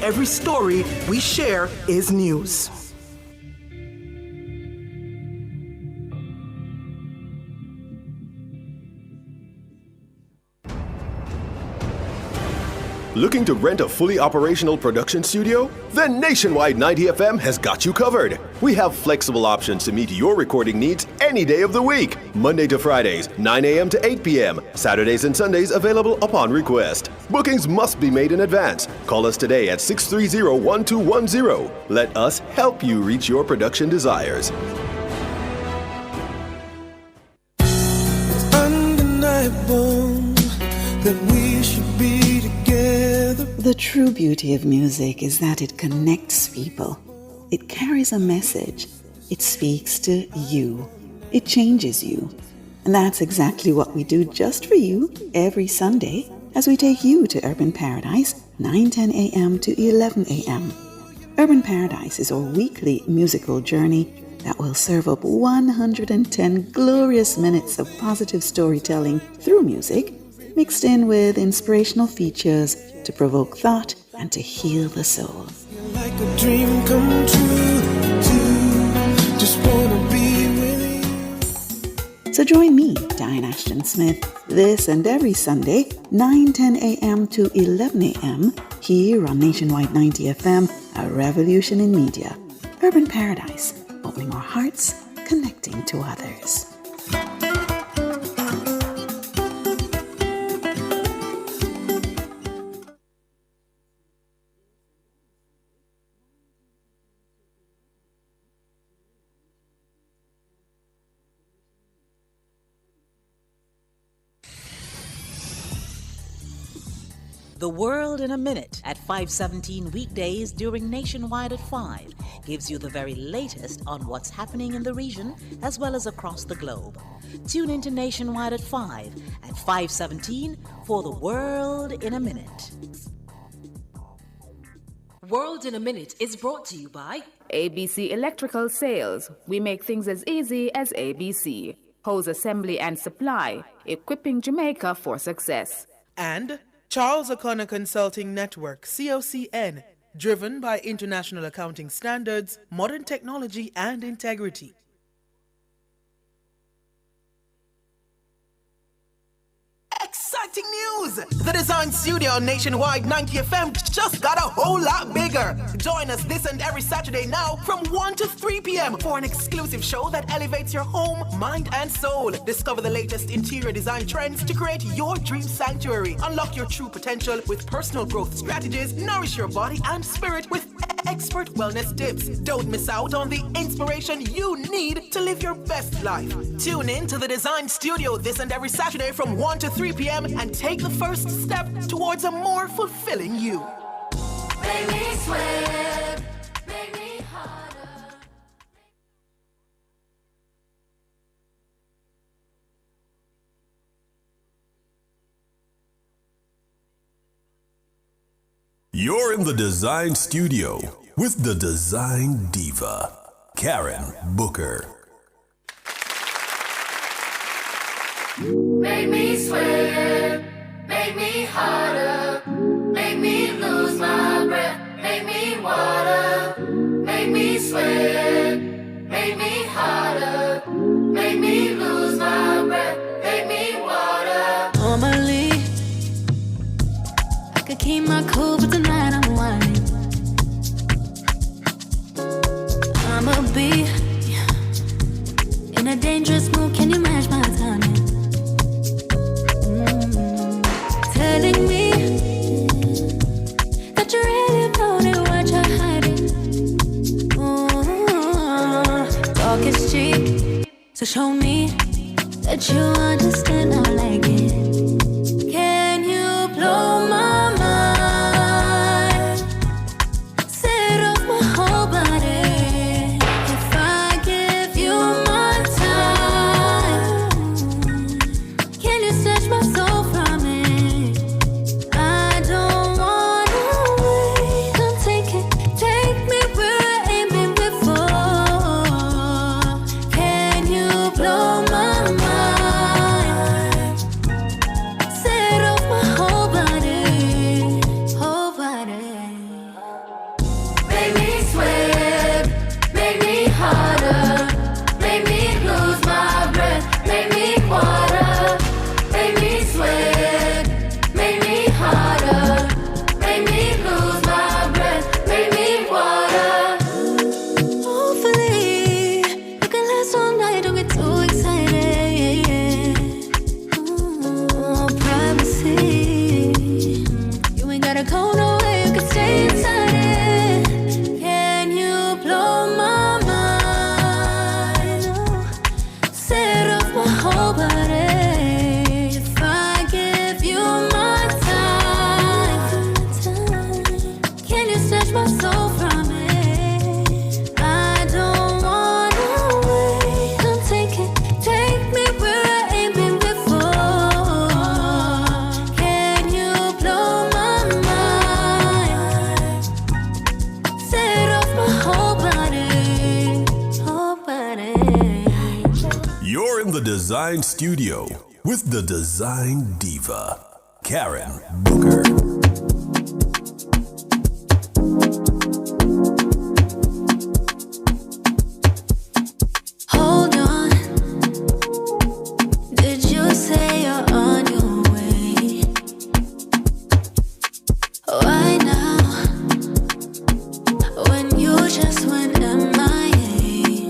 every story we share is news. Looking to rent a fully operational production studio? Then Nationwide 90 FM has got you covered. We have flexible options to meet your recording needs any day of the week. Monday to Fridays, 9 a.m. to 8 p.m. Saturdays and Sundays available upon request. Bookings must be made in advance. Call us today at 630-1210. Let us help you reach your production desires. Undeniable that we should be together. The true beauty of music is that it connects people. It carries a message. It speaks to you. It changes you. And that's exactly what we do just for you every Sunday as we take you to Urban Paradise, 9:10 a.m. to 11 a.m. Urban Paradise is our weekly musical journey that will serve up 110 glorious minutes of positive storytelling through music, mixed in with inspirational features to provoke thought and to heal the soul. Like a dream come true, just wanna be with you. So join me, Diane Ashton Smith, this and every Sunday, 9:10 a.m. to 11 a.m. here on Nationwide 90 FM, a revolution in media. Urban Paradise, opening our hearts, connecting to others. The World in a Minute at 5:17 weekdays during Nationwide at 5 gives you the very latest on what's happening in the region as well as across the globe. Tune into Nationwide at 5 at 5:17 for The World in a Minute. World in a Minute is brought to you by ABC Electrical Sales. We make things as easy as ABC. Hose assembly and supply, equipping Jamaica for success. And Charles O'Connor Consulting Network, COCN, driven by international accounting standards, modern technology, and integrity. Exciting news! The Design Studio on Nationwide 90 FM just got a whole lot bigger. Join us this and every Saturday now from 1 to 3 p.m. for an exclusive show that elevates your home, mind, and soul. Discover the latest interior design trends to create your dream sanctuary. Unlock your true potential with personal growth strategies. Nourish your body and spirit with expert wellness tips. Don't miss out on the inspiration you need to live your best life. Tune in to the Design Studio this and every Saturday from 1 to 3 p.m. and take the first step towards a more fulfilling you. Make me sweat, make me harder. You're in the Design Studio with the Design Diva, Karen Booker. Make me sweat, make me harder, make me lose my breath, make me water, make me sweat, make me harder, make me lose my breath, make me water. Normally, I could keep my cool, but tonight I'm whining. I'ma be in a dangerous mood, can you match my timing? Telling me that you really about it, what you're hiding. Talk is cheap, so show me that you understand I like it. Can you blow my mind? Set off my whole body. If I give you my time, can you snatch my soul from it? I don't wanna wait. Come take me where I ain't been before. Can you blow my mind? snatch my soul from it. I don't wanna wait. Come take it, take me where I ain't been before. Can you blow my mind? Set off my whole body, whole body. You're in the Dezign studio with the Dezign Diva, Karen Booker. Hold on. Did you say you're on your way? Why now? When you just went MIA.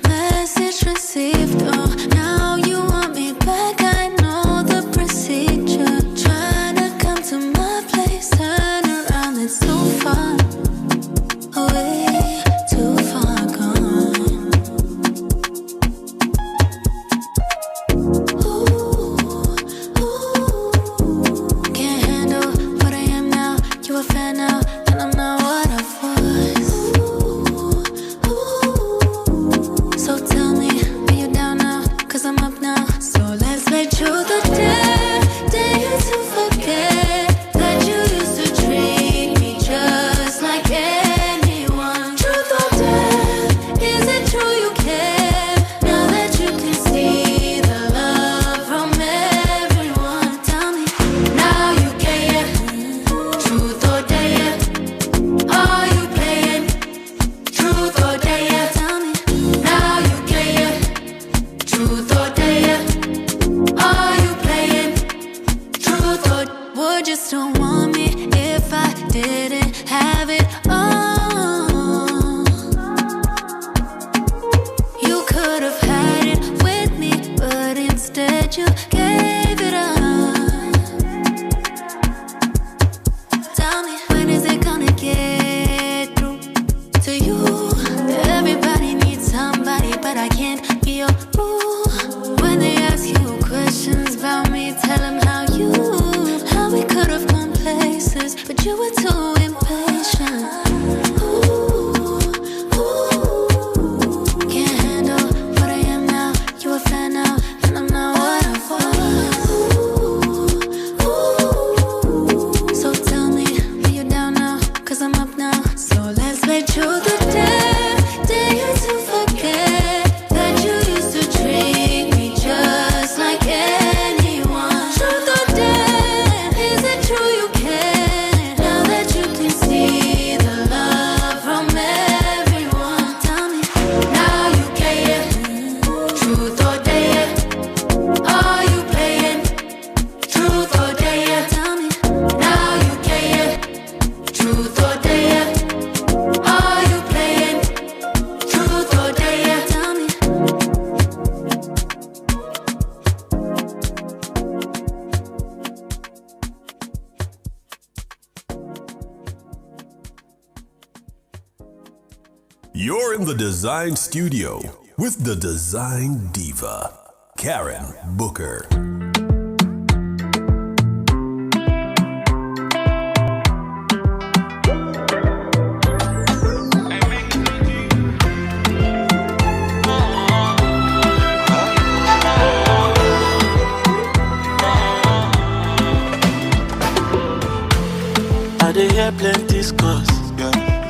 Message received. Oh, now you want me back. I know the procedure. Trying to come to my place. Turn around, it's so far away, too far gone. Can't handle what I am now. You a fan now, and I'm not what I was. So tell me, are you down now? 'Cause I'm up now. So let's make truth or dare. Dare you to forget that you used to treat me just like anyone. Truth or dare, is it true you care? Now that you can see the love from everyone. Tell me, now you care. Truth or dare, are you playing? Truth or dare, tell me, now you care. Truth or dare, are you playing? Truth or would you still want me if I didn't have it all? You could have had it with me, but instead you gave it up. Tell me, when is it gonna get through to you? Everybody needs somebody, but I can't be your boo. When they ask you questions about me, tell them how we could have gone places, but you were too impatient. Can't handle what I am now. You a fan now, and I'm not what I was. So tell me, are you down now? 'Cause I'm up now. So let's make truth or dare. Dare you to forget that you used to treat me just like anyone. Truth or dare, is it true you care? Now that you can see the love from everyone. Tell me, now you care. Truth or dare, are you playing? Truth or dare, tell me, now you care. Truth or dare, are you playing? Truth or dare, tell me. You're in the Dezign studio with the Dezign Diva, Karen Booker. I dey hear plenty scores.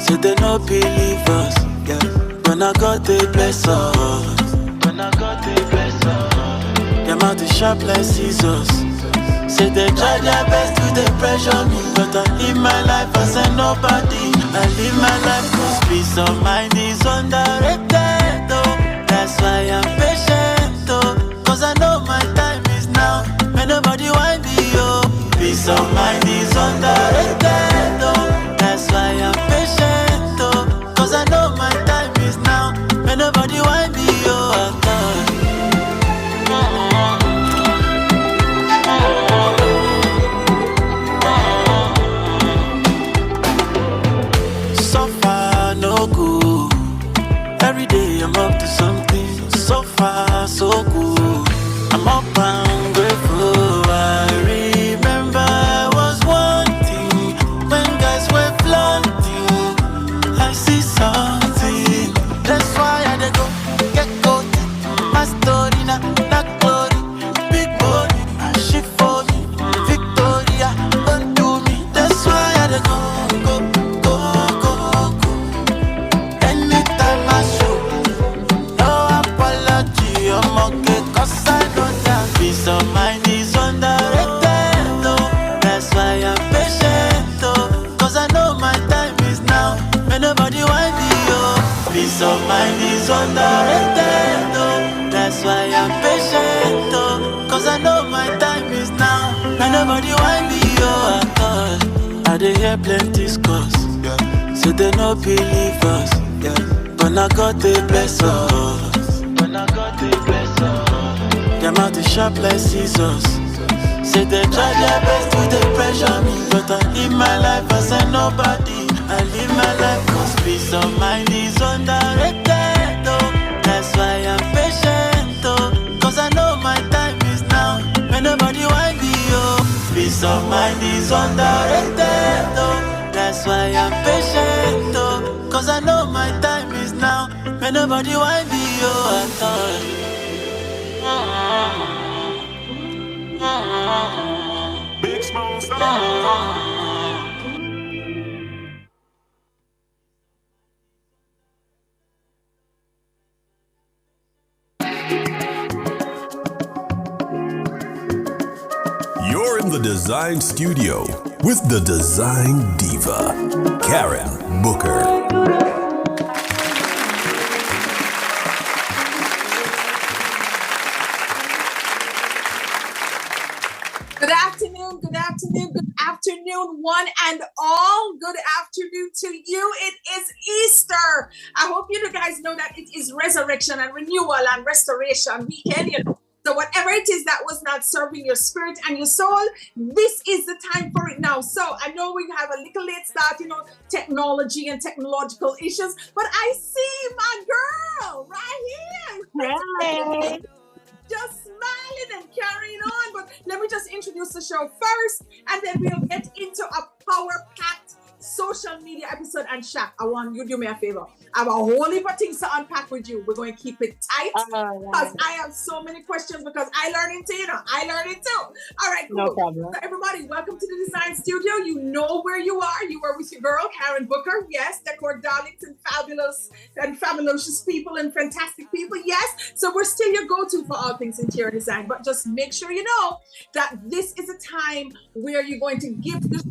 Say they no believe us. When I got the bless us. Them out the sharp like scissors. Say they try their best to they pressure me, but I live my life as a nobody. I live my life 'cause peace of mind is underrated. Oh, that's why I'm patient. Oh, 'cause I know my time is now. May nobody want me. Oh, peace of mind is underrated. Oh, that's why I'm patient. Oh, 'cause I know my time is now. May nobody want me. Oh, suffer no good. Every day I'm up to something. So far, so good. I'm up and grateful. I remember I was wanting nobody want me, oh. Peace of mind is underrated, oh. That's why I'm patient, oh. Cause I know my time is now. And nobody want me, oh, at all. I dey hear plenty scores, yeah. So they no believe us, yeah. But now God they bless us. But now God they bless us. Them out the sharp like scissors. Say they try their best to they pressure me, but I live my life as a nobody. I live my life cause peace of mind is underrated, oh. That's why I'm patient, oh. Cause I know my time is now. When nobody want me, oh. Peace of mind is underrated, oh. That's why I'm patient, oh. Cause I know my time is now. When nobody want me, oh, at all. Big Smoke. You're in the Design Studio with the Design Diva, Karen Booker. Good afternoon, good afternoon, good afternoon, one and all. Good afternoon to you. It is Easter. I hope you guys know that it is resurrection and renewal and restoration weekend, you know. So whatever it is that was not serving your spirit and your soul, this is the time for it now. So I know we have a little late start, you know, technology and technological issues, but I see my girl right here. Hey. Just smiling and carrying on. But let me just introduce the show first, and then we'll get into a power-packed social media episode. And Shaq, I want you to do me a favor. I have a whole heap of things to unpack with you. We're going to keep it tight because I have so many questions because I learn it too, you know. I learn it too. All right, cool. No problem. So everybody, welcome to the Design Studio. You know where you are. You are with your girl, Karen Booker. Yes, decor darlings and fabulous people and fantastic people. Yes. So we're still your go-to for all things interior design. But just make sure you know that this is a time where you're going to give this,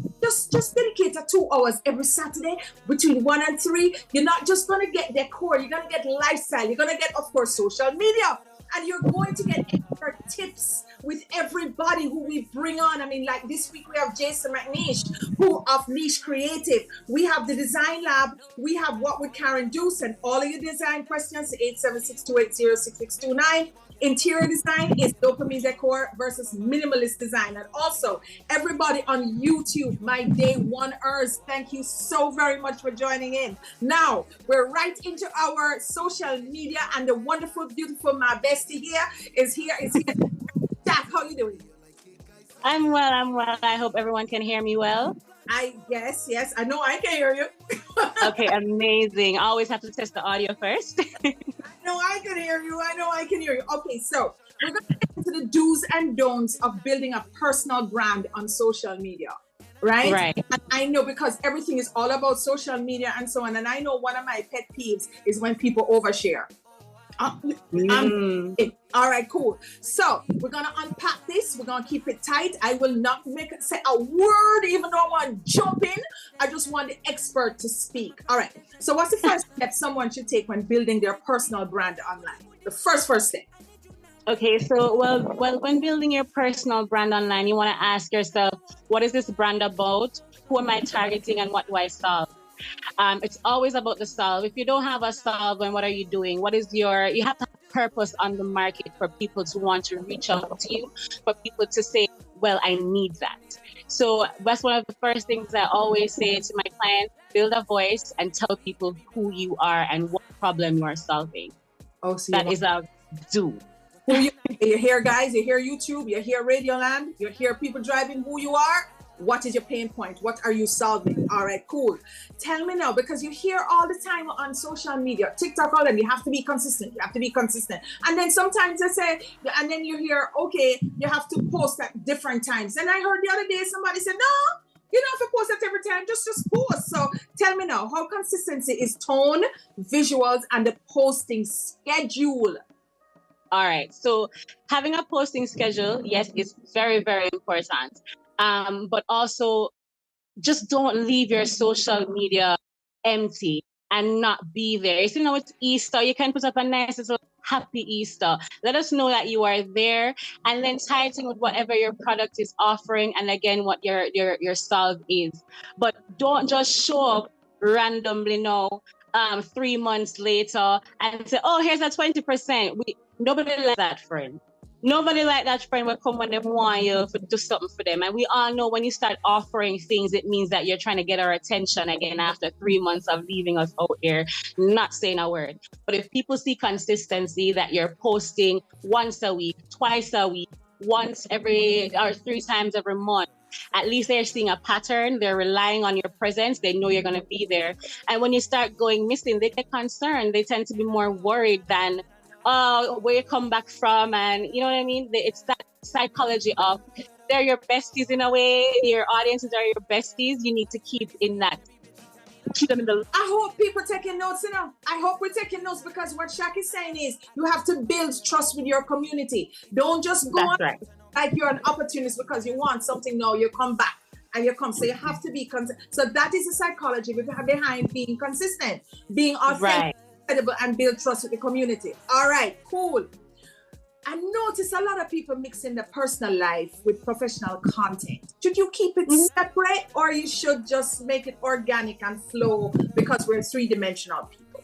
just dedicate 2 hours every Saturday between 1 and 3. You're not just going to get decor. You're going to get lifestyle. You're going to get, of course, social media. And you're going to get expert tips with everybody who we bring on. I mean, like this week we have Jason McNish, who of Niche Creative. We have the Design Lab. We have What Would Karen Do? Send all of your design questions to 876-280-6629. Interior design is dopamine decor versus minimalist design. And also, everybody on YouTube, my day one-ers, thank you so very much for joining in. Now, we're right into our social media, and the wonderful, beautiful, my bestie here is here. Jack, how you doing? I'm well. I hope everyone can hear me well. Yes, I know I can hear you. Okay, amazing. I always have to test the audio first. I know I can hear you. Okay, so we're going to get into the do's and don'ts of building a personal brand on social media, right? Right. And I know because everything is all about social media and so on. And I know one of my pet peeves is when people overshare. All right, cool. So we're gonna unpack this. We're gonna keep it tight. I will not say a word, even though I want to jump in. I just want the expert to speak. All right. So what's the first step someone should take when building their personal brand online? The first step. Okay, so well, when building your personal brand online, you want to ask yourself, what is this brand about? Who am I targeting, and what do I solve? It's always about the solve. If you don't have a solve, then what are you doing? You have to have purpose on the market for people to want to reach out to you, for people to say, well, I need that. So that's one of the first things I always say to my clients: build a voice and tell people who you are and what problem you are solving. Oh, so that is a do. You hear, guys, you hear YouTube, you hear Radioland, you hear people driving who you are. What is your pain point? What are you solving? All right, cool. Tell me now, because you hear all the time on social media, TikTok, all that, you have to be consistent. And then sometimes they say, and then you hear, okay, you have to post at different times. And I heard the other day somebody said, no, you don't have to post at every time, just post. So tell me now, how consistency is tone, visuals, and the posting schedule? All right. So having a posting schedule, yes, is very, very important. But also just don't leave your social media empty and not be there. You know, it's Easter. You can put up a nice little happy Easter. Let us know that you are there, and then tie it in with whatever your product is offering, and again, what your solve is. But don't just show up randomly now, 3 months later, and say, "Oh, here's a 20%." Nobody like that, friend. Nobody like that friend will come when they want you to do something for them. And we all know when you start offering things, it means that you're trying to get our attention again after 3 months of leaving us out here, not saying a word. But if people see consistency, that you're posting once a week, twice a week, once every or 3 times every month, at least they're seeing a pattern. They're relying on your presence. They know you're going to be there. And when you start going missing, they get concerned. They tend to be more worried than where you come back from, and you know what I mean? It's that psychology of they're your besties in a way. Your audiences are your besties. You need to keep them in the. I hope people taking notes, I hope we're taking notes, because what Shaq is saying is you have to build trust with your community. Don't just go on like you're an opportunist because you want something. No, you come back and you come. So you have to be consistent. So that is the psychology behind being consistent, being authentic. And build trust with the community. All right, cool. I notice a lot of people mixing the personal life with professional content. Should you keep it separate, or you should just make it organic and flow because we're 3-dimensional people?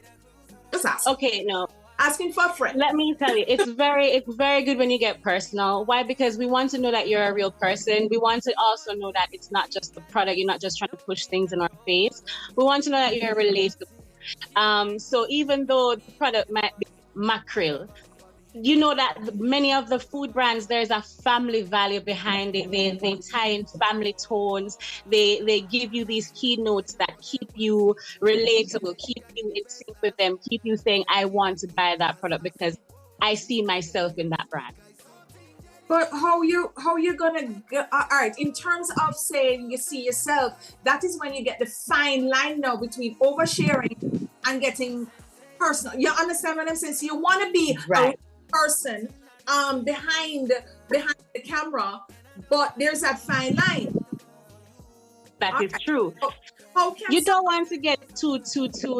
Just ask. Okay, no. Asking for a friend. Let me tell you, it's very good when you get personal. Why? Because we want to know that you're a real person. We want to also know that it's not just the product. You're not just trying to push things in our face. We want to know that you're relatable. So even though the product might be mackerel, you know that many of the food brands, there's a family value behind it. They tie in family tones. They give you these keynotes that keep you relatable, keep you in sync with them, keep you saying, I want to buy that product because I see myself in that brand. But how you gonna all right, in terms of saying you see yourself, that is when you get the fine line now between oversharing and getting personal. You understand what I'm saying? So you want to be a person behind the camera, but there's that fine line. That is true. You don't want to get too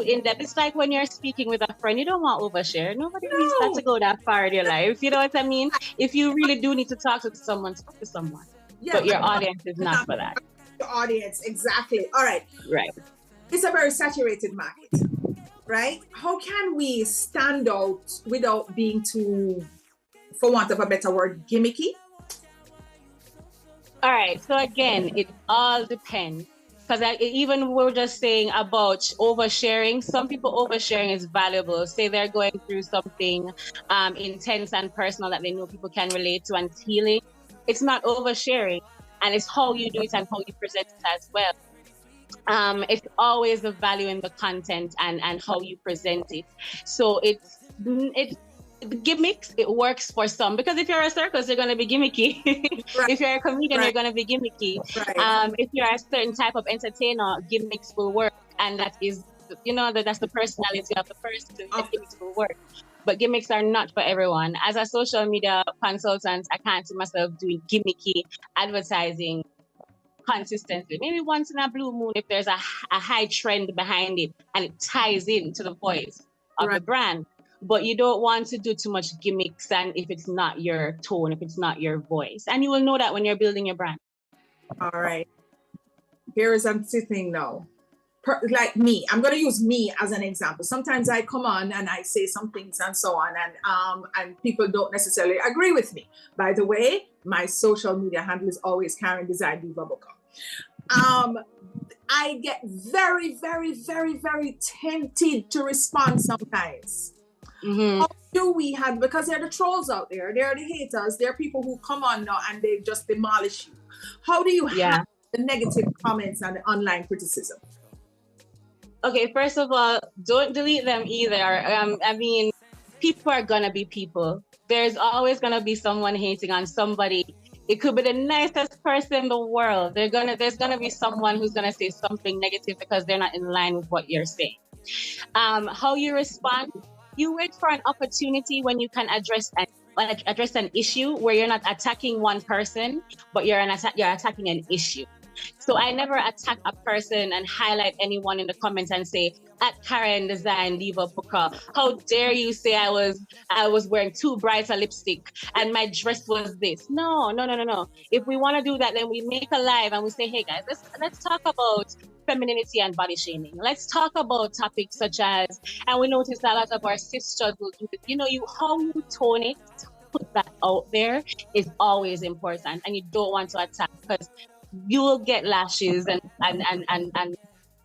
in depth. It's like when you're speaking with a friend, you don't want to overshare. Nobody needs that to go that far in your life. You know what I mean? If you really do need to talk to someone, talk to someone. Yeah, but your audience is not for that. Your audience, exactly. All right. Right. It's a very saturated market, right? How can we stand out without being too, for want of a better word, gimmicky? All right. So again, it all depends. Because even we're just saying about oversharing, some people oversharing is valuable. Say they're going through something intense and personal that they know people can relate to, and it's healing. It's not oversharing, and it's how you do it and how you present it as well. It's always the value in the content and how you present it. So it's gimmicks. It works for some, because if you're a circus, you're going to be gimmicky. Right. If you're a comedian, you're going to be gimmicky. Right. If you're a certain type of entertainer, gimmicks will work, and that is, that's the personality of the person. Gimmicks will work. But gimmicks are not for everyone. As a social media consultant, I can't see myself doing gimmicky advertising consistently. Maybe once in a blue moon, if there's a high trend behind it and it ties into the voice of the brand. But you don't want to do too much gimmicks, and if it's not your tone, if it's not your voice. And you will know that when you're building your brand. All right. Here is something thing now. Like me, I'm going to use me as an example. Sometimes I come on and I say some things and so on, and people don't necessarily agree with me. By the way, my social media handle is always Karen Dezign Diva Booker. I get very, very, very, very tempted to respond sometimes. Mm-hmm. How do we have, because there are the trolls out there, there are the haters, there are people who come on now and they just demolish you. How do you handle the negative comments and the online criticism? Okay, first of all, don't delete them either. I mean, people are gonna be people. There's always gonna be someone hating on somebody. It could be the nicest person in the world. There's gonna be someone who's gonna say something negative because they're not in line with what you're saying. How you respond? You wait for an opportunity when you can address an issue where you're not attacking one person, but you're attacking an issue. So I never attack a person and highlight anyone in the comments and say, at Karen Dezign Diva Booker, how dare you say I was wearing too bright a lipstick and my dress was this. No. If we want to do that, then we make a live and we say, hey guys, let's talk about femininity and body shaming. Let's talk about topics such as, and we notice that a lot of our sisters will do it. How you tone it, put that out there is always important, and you don't want to attack because you will get lashes and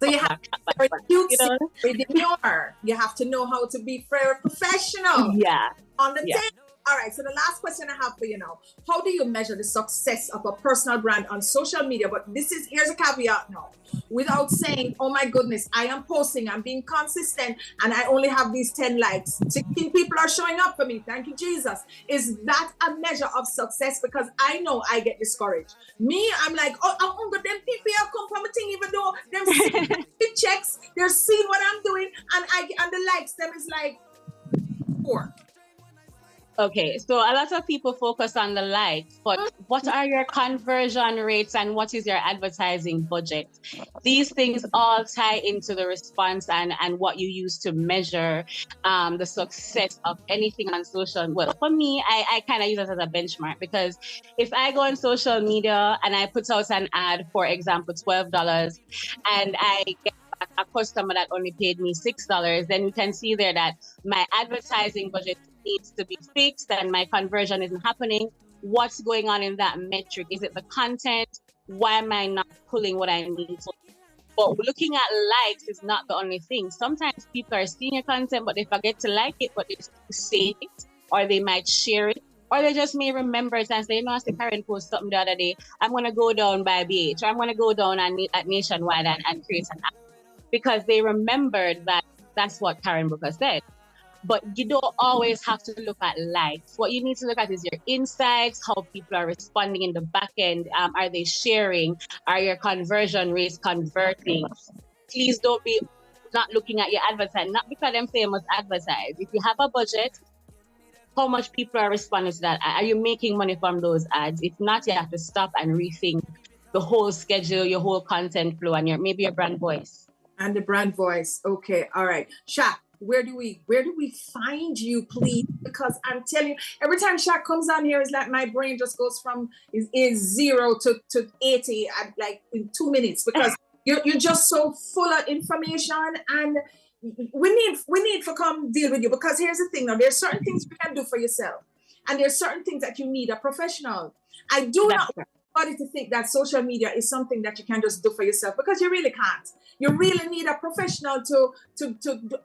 so you have to be very cute, very demure. You have to know how to be very professional. Yeah. On the table. All right, so the last question I have for you now. How do you measure the success of a personal brand on social media? But here's a caveat now. Without saying, oh my goodness, I am posting, I'm being consistent, and I only have these 10 likes. 16 people are showing up for me. Thank you, Jesus. Is that a measure of success? Because I know I get discouraged. Me, I'm like, but them people have come from a thing, even though them checks, they're seeing what I'm doing, and the likes, them is like 4. Okay, so a lot of people focus on the likes, but what are your conversion rates and what is your advertising budget? These things all tie into the response and what you use to measure the success of anything on social. Well, for me, I kind of use it as a benchmark, because if I go on social media and I put out an ad, for example, $12, and I get a customer that only paid me $6, then we can see there that my advertising budget needs to be fixed and my conversion isn't happening. What's going on in that metric? Is it the content? Why am I not pulling what I need? But looking at likes is not the only thing. Sometimes people are seeing your content, but they forget to like it, but they save it, or they might share it, or they just may remember it and say, I see Karen post something the other day. I'm going to go down by BH, or I'm going to go down at Nationwide and create an app. Because they remembered that that's what Karen Booker said. But you don't always have to look at likes. What you need to look at is your insights, how people are responding in the back end. Are they sharing? Are your conversion rates converting? Please don't be not looking at your advertising, not because them famous advertise. If you have a budget, how much people are responding to that? Are you making money from those ads? If not, you have to stop and rethink the whole schedule, your whole content flow, and maybe your brand voice. And the brand voice. Okay, all right. Shaq, where do we find you, please? Because I'm telling you, every time Shaq comes on here, it's like my brain just goes from is 0 to 80 at like in 2 minutes, because you're just so full of information, and we need to come deal with you. Because here's the thing now, there's certain things you can do for yourself, and there's certain things that you need a professional. I do not want anybody to think that social media is something that you can just do for yourself, because you really can't. You really need a professional to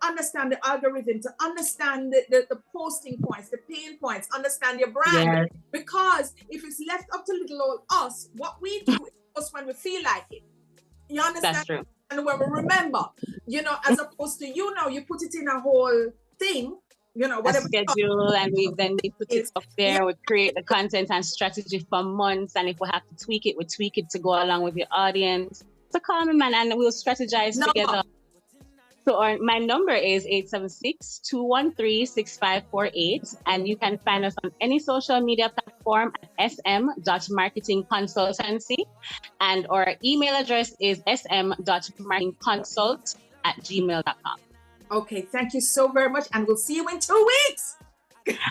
understand the algorithm, to understand the posting points, the pain points, understand your brand. Yeah. Because if it's left up to little old us, what we do is post when we feel like it. You understand? That's true. And when we remember, as opposed to you put it in a whole thing, whatever schedule, and then they put it up there. We create the content and strategy for months, and if we have to tweak it, we tweak it to go along with your audience. So call me, man, and we'll strategize together. So my number is 876-213-6548, and you can find us on any social media platform at sm.marketingconsultancy, and our email address is sm.marketingconsult@gmail.com. Okay, thank you so very much, and we'll see you in 2 weeks.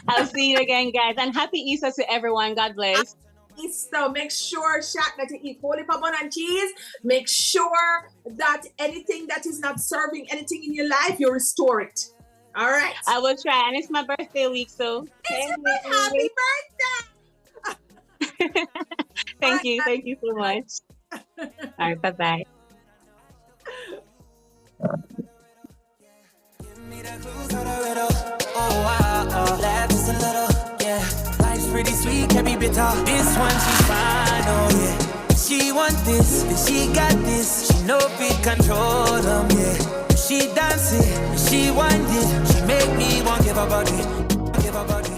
I'll see you again, guys, and happy Easter to everyone. God bless. Easter, make sure, Shaq, that you eat holy bun and cheese. Make sure that anything that is not serving anything in your life, you restore it. All right? I will try, and it's my birthday week, so. Happy birthday! Thank you so much. All right, bye-bye. Laugh just a little, yeah. Life's pretty sweet, can be bitter. This one she's fine, oh yeah. She want this, then she got this. She know we control them, yeah. She dance it, she want it. She make me want give her body, give her body,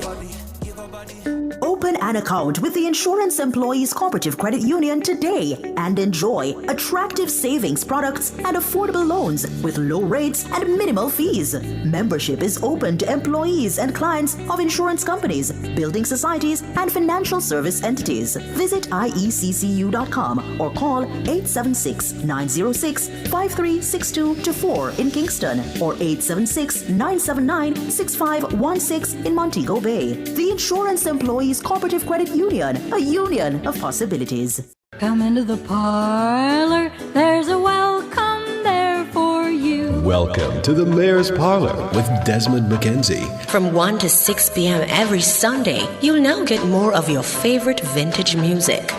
give her body. Open an account with the Insurance Employees Cooperative Credit Union today and enjoy attractive savings products and affordable loans with low rates and minimal fees. Membership is open to employees and clients of insurance companies, building societies, and financial service entities. Visit ieccu.com or call 876-906-5362 in Kingston or 876-979-6516 in Montego Bay. The Insurance Employees Cooperative Credit Union, a union of possibilities. Come into the parlor, there's a welcome there for you. Welcome to the Mayor's Parlor with Desmond McKenzie. From 1 to 6 p.m. every Sunday, you'll now get more of your favorite vintage music.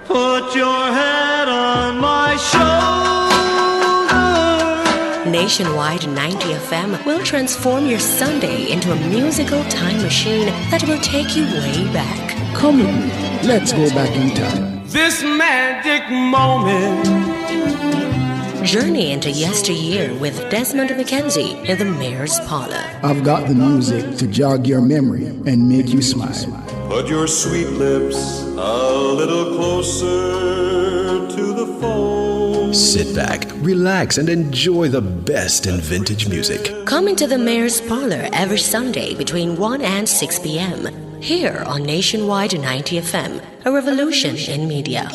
Put your head on my shoulder. Nationwide 90 FM will transform your Sunday into a musical time machine that will take you way back. Come with me. Let's go back in time. This magic moment. Journey into yesteryear with Desmond McKenzie in the Mayor's Parlor. I've got the music to jog your memory and make you smile. Put your sweet lips a little closer to the phone. Sit back, relax, and enjoy the best in vintage music. Come into the Mayor's Parlor every Sunday between 1 and 6 p.m. here on Nationwide 90 FM, a revolution in media.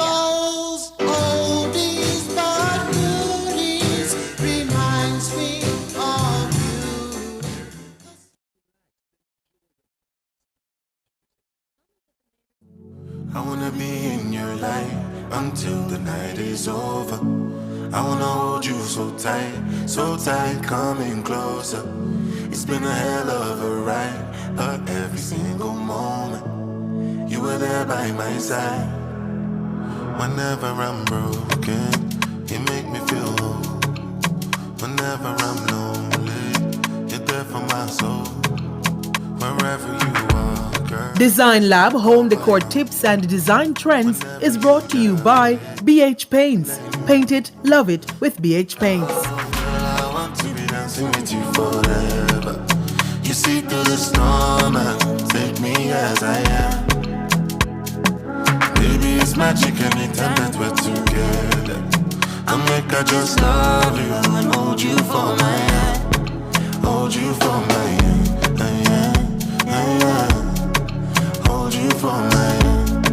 I wanna be in your light until the night is over. I wanna hold you so tight, coming closer. It's been a hell of a ride, but every single moment you were there by my side. Whenever I'm broken, you make me feel whole. Whenever I'm lonely, you're there for my soul. Wherever you are, girl. Design Lab Home Decor Tips and Design Trends is brought to you by BH Paints. Paint it, love it with BH Paints. I want to be dancing with you forever. You see through the storm and take me as I am. Baby, it's magic anytime that we're together. I make I just love you and hold you for my hand. Hold you for my hand. Hold you for my hand.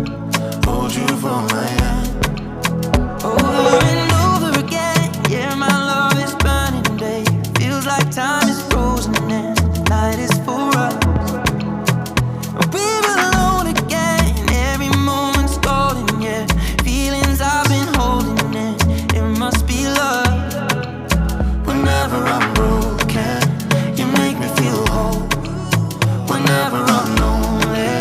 Hold you for my hand. Over and over again, yeah, my love is burning, babe. Feels like time is frozen and the night is for us. We're alone again, every moment's golden, yeah. Feelings I've been holding in, it must be love. Whenever I'm broken, you make me feel whole. Whenever I'm lonely,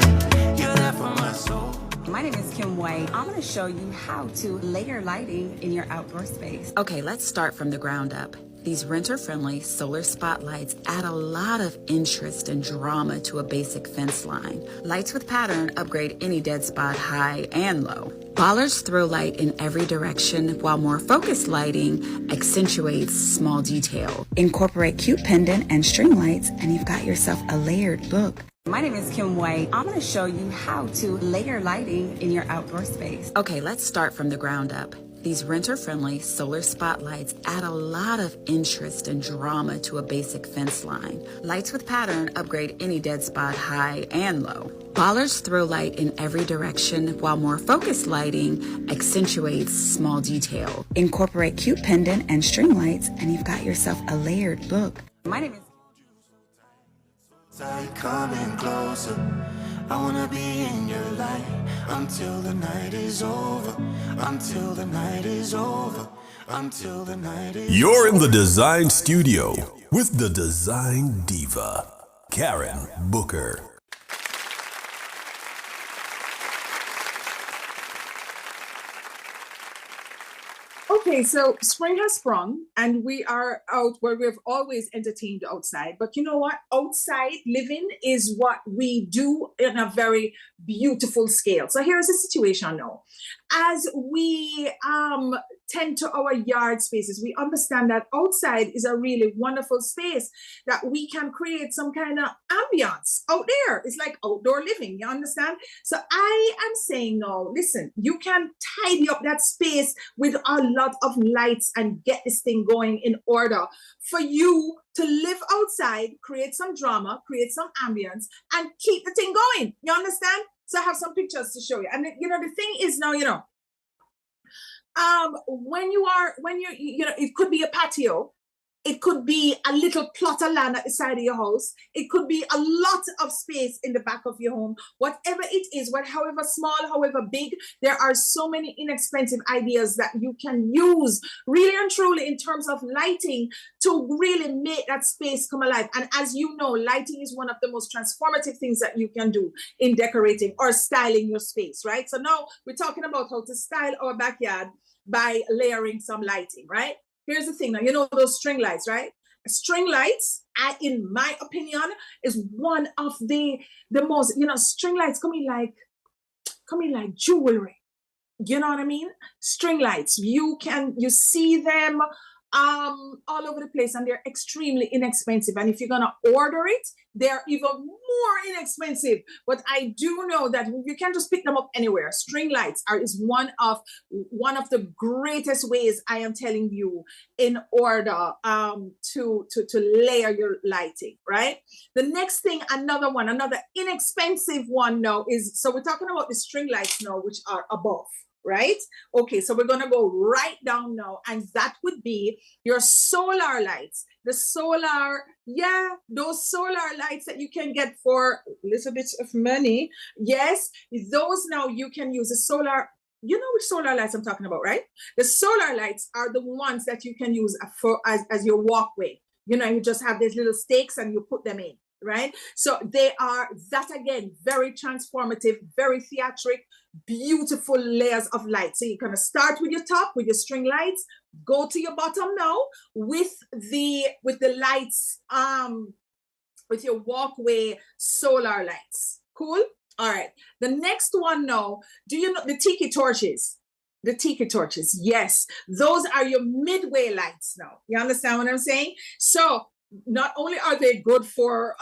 you're there for my soul. My name is Kim White. I'm going to show you how to layer lighting in your outdoor space. Okay, let's start from the ground up. These renter-friendly solar spotlights add a lot of interest and drama to a basic fence line. Lights with pattern upgrade any dead spot high and low. Bollards throw light in every direction, while more focused lighting accentuates small detail. Incorporate cute pendant and string lights, and you've got yourself a layered look. My name is Kim White. I'm going to show you how to layer lighting in your outdoor space. Okay, let's start from the ground up. These renter-friendly solar spotlights add a lot of interest and drama to a basic fence line. Lights with pattern upgrade any dead spot high and low. Bollards throw light in every direction, while more focused lighting accentuates small detail. Incorporate cute pendant and string lights, and you've got yourself a layered look. My name is Coming closer. I wanna be in your light until the night is over. Until the night is over. Until the night is You're in the Dezign Studio with the Design Diva, Karen Booker. Okay, so spring has sprung and we are out where we've always entertained outside. But you know what? Outside living is what we do in a very beautiful scale. So here's the situation now. As we tend to our yard spaces. We understand that outside is a really wonderful space that we can create some kind of ambience out there. It's like outdoor living, you understand? So I am saying no, listen, you can tidy up that space with a lot of lights and get this thing going in order for you to live outside, create some drama, create some ambience, and keep the thing going. You understand? So I have some pictures to show you. And the thing is now, when it could be a patio, it could be a little plot of land at the side of your house, it could be a lot of space in the back of your home, whatever it is, however small, however big, there are so many inexpensive ideas that you can use really and truly in terms of lighting to really make that space come alive. And as you know, lighting is one of the most transformative things that you can do in decorating or styling your space, right? So now we're talking about how to style our backyard by layering some lighting, right? Here's the thing now, those string lights, right? String lights, in my opinion, is one of the most, string lights come in like jewelry. You know what I mean? String lights, you see them all over the place, and they're extremely inexpensive. And if you're gonna order it, they're even more inexpensive. But I do know that you can just pick them up anywhere. String lights is one of the greatest ways, I am telling you, in order to layer your lighting, right? The next thing, another inexpensive one now is, so we're talking about the string lights now, which are above. Right? Okay, so we're going to go right down now, and that would be your solar lights. Those solar lights that you can get for a little bit of money. Yes, those now you can use the solar. You know which solar lights I'm talking about, right? The solar lights are the ones that you can use as your walkway. You just have these little stakes and you put them in, right? So they are, that again, very transformative, very theatric, beautiful layers of light. So you're going to start with your top, with your string lights, go to your bottom now with the lights, with your walkway solar lights. Cool? All right. The next one now, do you know the tiki torches? The tiki torches, yes. Those are your midway lights now. You understand what I'm saying? So not only are they good for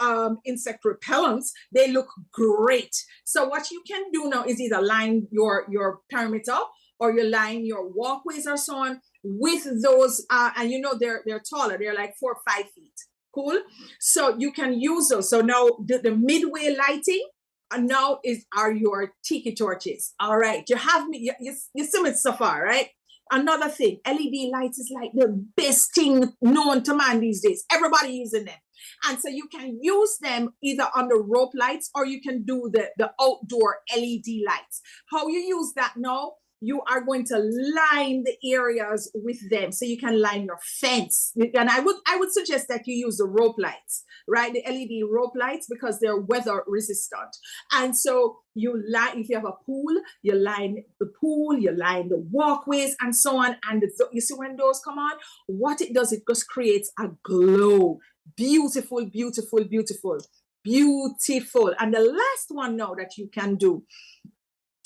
insect repellents, they look great. So what you can do now is either line your perimeter or you line your walkways or so on with those, and they're taller. They're like 4 or 5 feet. Cool. So you can use those. So now the midway lighting now are your tiki torches. All right. You have me. You see me so far, right? Another thing, LED lights is like the best thing known to man these days. Everybody using them. And so you can use them either on the rope lights or you can do the outdoor LED lights. How you use that now? You are going to line the areas with them. So you can line your fence. And I would suggest that you use the rope lights, right? The LED rope lights, because they're weather resistant. And so you line, if you have a pool, you line the pool, you line the walkways and so on. And you see when those come on, what it does, it just creates a glow. Beautiful, beautiful, beautiful, beautiful. And the last one now that you can do,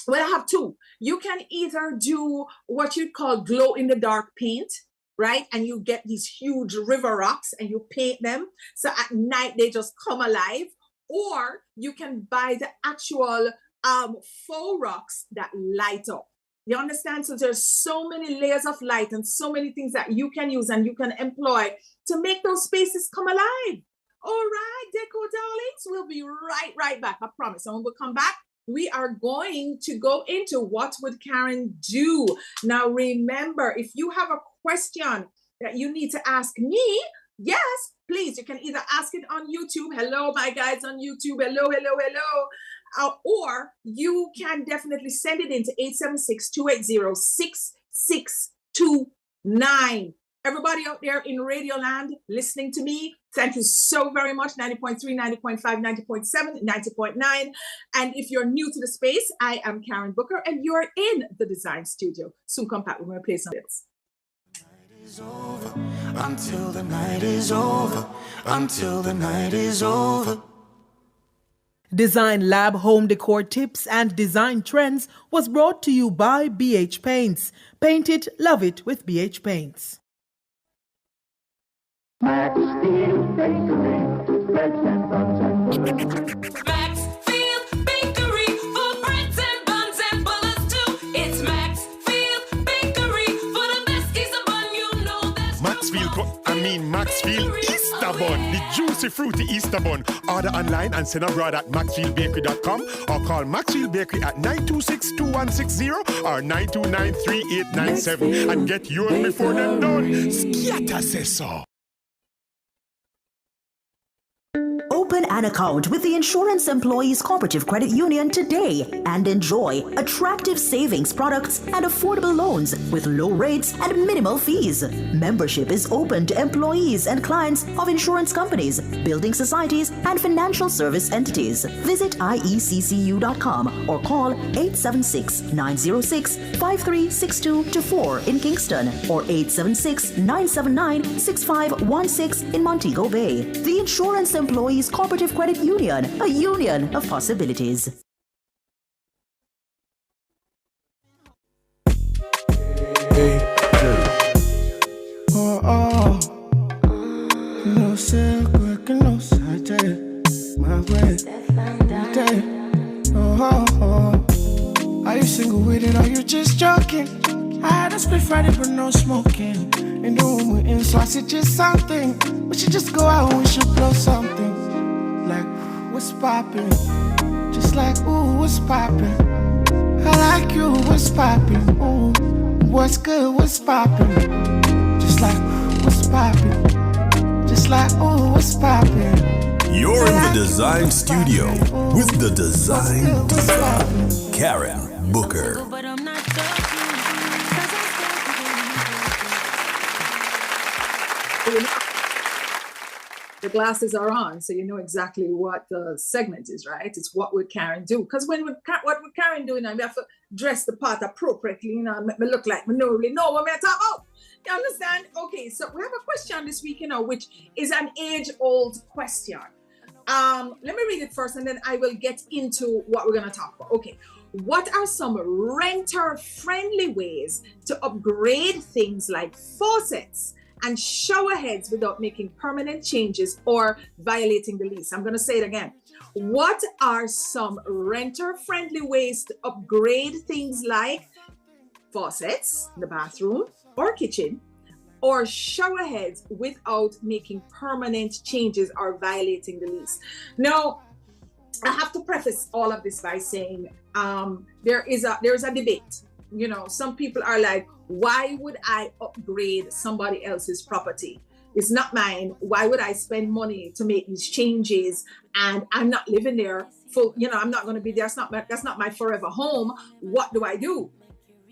well, I have two. You can either do what you call glow in the dark paint, right? And you get these huge river rocks and you paint them. So at night they just come alive. Or you can buy the actual faux rocks that light up. You understand? So there's so many layers of light and so many things that you can use and you can employ to make those spaces come alive. All right, Deco darlings, we'll be right back. I promise. And when we come back, we are going to go into what would Karen do. Now, remember, if you have a question that you need to ask me, yes, please, you can either ask it on YouTube. Hello, my guys on YouTube. Hello, hello, hello. Or you can definitely send it into 876-280-6629. Everybody out there in Radio Land listening to me, thank you so very much. 90.3, 90.5, 90.7, 90.9. And if you're new to the space, I am Karen Booker and you're in the Dezign Studio. Soon come back, we're going to play some bits. Until the night is over, until the night is over. Design Lab home decor tips and design trends was brought to you by BH Paints. Paint it, love it with BH Paints. Maxfield Bakery for breads and buns and bullets too. It's Maxfield Bakery for the best Easter bun, you know that's Maxfield Easter bun, the juicy fruity Easter bun. Order online and send abroad at maxfieldbakery.com or call Maxfield Bakery at 926-2160 or 929-3897 and get yours before they're done. Scatter says so. Open an account with the Insurance Employees Cooperative Credit Union today and enjoy attractive savings products and affordable loans with low rates and minimal fees. Membership is open to employees and clients of insurance companies, building societies, and financial service entities. Visit ieccu.com or call 876-906-5362-4 in Kingston or 876-979-6516 in Montego Bay. The Insurance Employees Cooperative Credit Union, a union of possibilities. No secret, no side, my way. Are you single with it? Are you just joking? I had a split Friday, but no smoking. In the room we're in, so I suggest something. We should just go out and we should blow something. Like, what's poppin'? Just like, ooh, what's poppin'? I like you, what's poppin'? Ooh, what's good, what's poppin'? Just like, what's poppin'? Just like, ooh, what's poppin'? You're in the Dezign studio with the Dezign Diva, Karen Booker. The glasses are on, so you know exactly what the segment is, right? It's what would Karen do? Because what would Karen do? Now we have to dress the part appropriately, you know, make me look like we don't really know what we're talking about. You understand? Okay, so we have a question this week, you know, which is an age-old question. Let me read it first, and then I will get into what we're going to talk about. Okay, what are some renter-friendly ways to upgrade things like faucets and shower heads without making permanent changes or violating the lease? I'm going to say it again. What are some renter-friendly ways to upgrade things like faucets in the bathroom or kitchen or shower heads without making permanent changes or violating the lease? Now, I have to preface all of this by saying there is a debate. You know, some people are like, why would I upgrade somebody else's property? It's not mine. Why would I spend money to make these changes? And I'm not living there full, you know, I'm not going to be there. That's not my forever home. What do I do?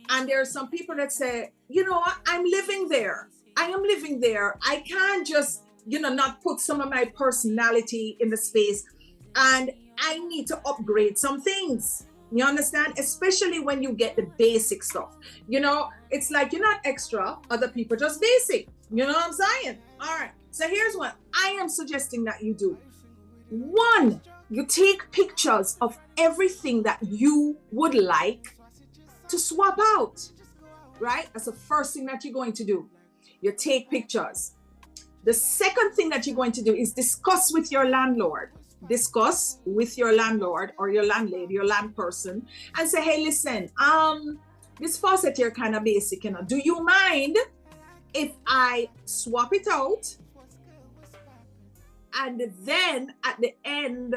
And there are some people that say, you know what? I'm living there. I am living there. I can't just, you know, not put some of my personality in the space. And I need to upgrade some things. You understand? Especially when you get the basic stuff. You know, it's like you're not extra, other people just basic. You know what I'm saying? All right. So here's what I am suggesting that you do. One, you take pictures of everything that you would like to swap out, right? That's the first thing that you're going to do. You take pictures. The second thing that you're going to do is discuss with your landlord. Discuss with your landlord or your landlady, your land person, and say, hey, listen, this faucet here kind of basic, you know. Do you mind if I swap it out? And then at the end,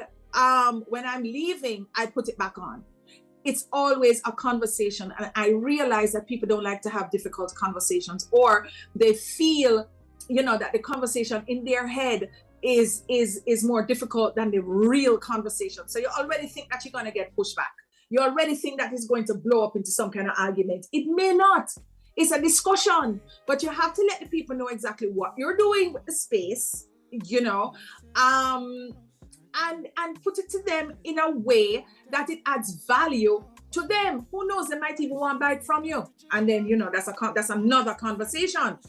when I'm leaving, I put it back on. It's always a conversation. And I realize that people don't like to have difficult conversations, or they feel, you know, that the conversation in their head is more difficult than the real conversation. So you already think that you're going to get pushback. You already think that it's going to blow up into some kind of argument. It may not. It's a discussion, but you have to let the people know exactly what you're doing with the space, you know, and put it to them in a way that it adds value to them. Who knows, they might even want to buy it from you. And then, you know, that's another conversation.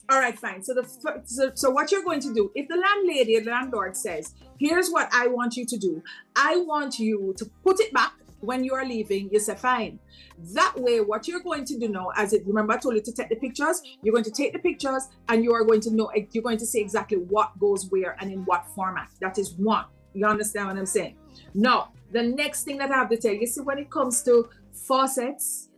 All right, fine. So what you're going to do, if the landlady or the landlord says, here's what I want you to do. I want you to put it back when you are leaving. You say, fine. That way, what you're going to do now, remember I told you to take the pictures, you're going to take the pictures and you are going to know, you're going to see exactly what goes where and in what format. That is one. You understand what I'm saying? Now, the next thing that I have to tell you, see, when it comes to faucets,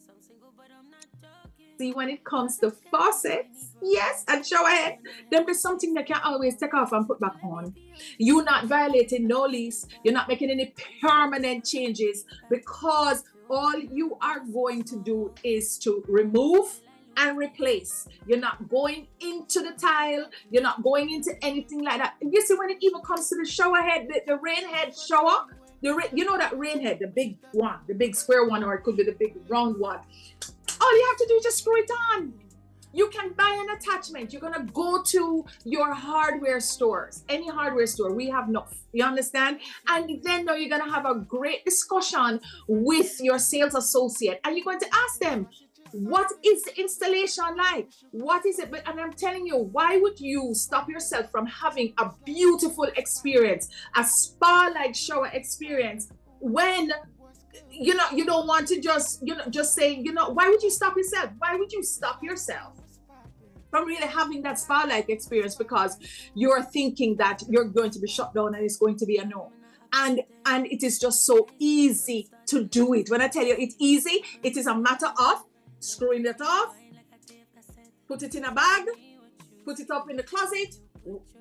yes, and shower head, there's something that can always take off and put back on. You're not violating no lease. You're not making any permanent changes, because all you are going to do is to remove and replace. You're not going into the tile. You're not going into anything like that. You see, when it even comes to the shower head, the rain head shower, you know that rain head, the big one, the big square one, or it could be the big round one. All you have to do is just screw it on. You can buy an attachment. You're going to go to your hardware stores, any hardware store. We have enough. You understand? And then now you're going to have a great discussion with your sales associate. And you're going to ask them, what is the installation like? What is it? And I'm telling you, why would you stop yourself from having a beautiful experience, a spa-like shower experience, when you don't want to just say, why would you stop yourself? Why would you stop yourself from really having that spa-like experience because you're thinking that you're going to be shut down and it's going to be a no? And it is just so easy to do it. When I tell you it's easy, it is a matter of screwing it off, put it in a bag, put it up in the closet,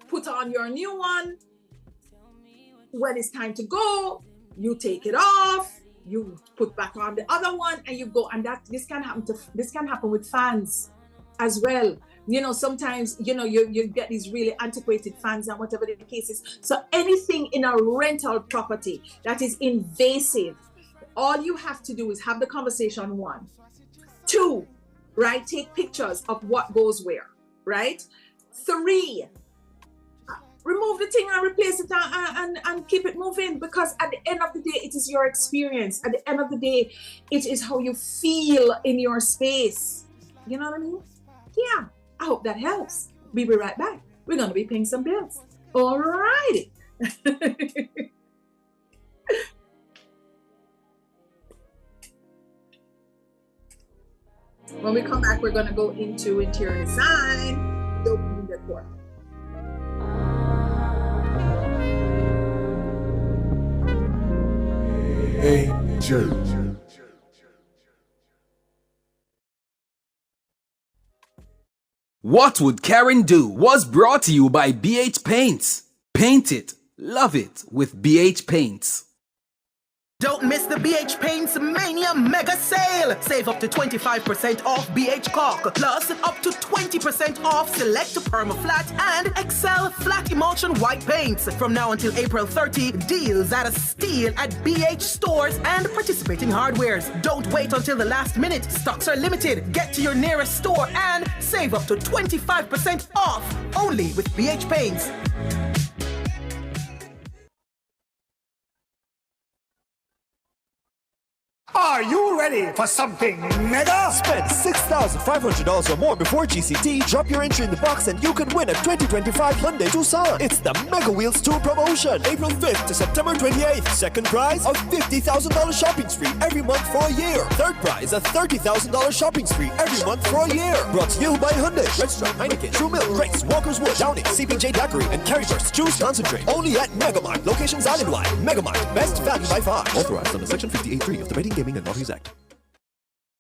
put on your new one. When it's time to go, you take it off, you put back on the other one, and you go. And this can happen with fans as well. Sometimes you get these really antiquated fans and whatever the case is. So anything in a rental property that is invasive, all you have to do is have the conversation. 1, 2, right? Take pictures of what goes where, right? 3, remove the thing and replace it and keep it moving, because at the end of the day, it is your experience. At the end of the day, it is how you feel in your space. You know what I mean? Yeah, I hope that helps. We'll be right back. We're going to be paying some bills. All righty. When we come back, we're going to go into interior design, opening decor. Hey, Joe. What Would Karen Do was brought to you by BH Paints. Paint it, love it with BH Paints. Don't miss the BH Paints Mania Mega Sale! Save up to 25% off BH Caulk, plus up to 20% off select Permaflat and Excel Flat Emulsion White Paints. From now until April 30, deals at a steal at BH stores and participating hardwares. Don't wait until the last minute. Stocks are limited. Get to your nearest store and save up to 25% off, only with BH Paints. Are you ready for something mega? Spend $6,500 or more before GCT, drop your entry in the box, and you can win a 2025 Hyundai Tucson. It's the Mega Wheels Tour promotion, April 5th to September 28th. Second prize, a $50,000 shopping spree every month for a year. Third prize, a $30,000 shopping spree every month for a year. Brought to you by Hyundai, Restaurant, Heineken, True Milk, Grace, Walker's Wood, Downing, CBJ Daiquiri, and Carryburst. Choose Concentrate. Only at Megamart. Locations island-wide. Megamart. Best value by far. Authorized under Section 58.3 of the Betting, Gaming, and Lotteries Act.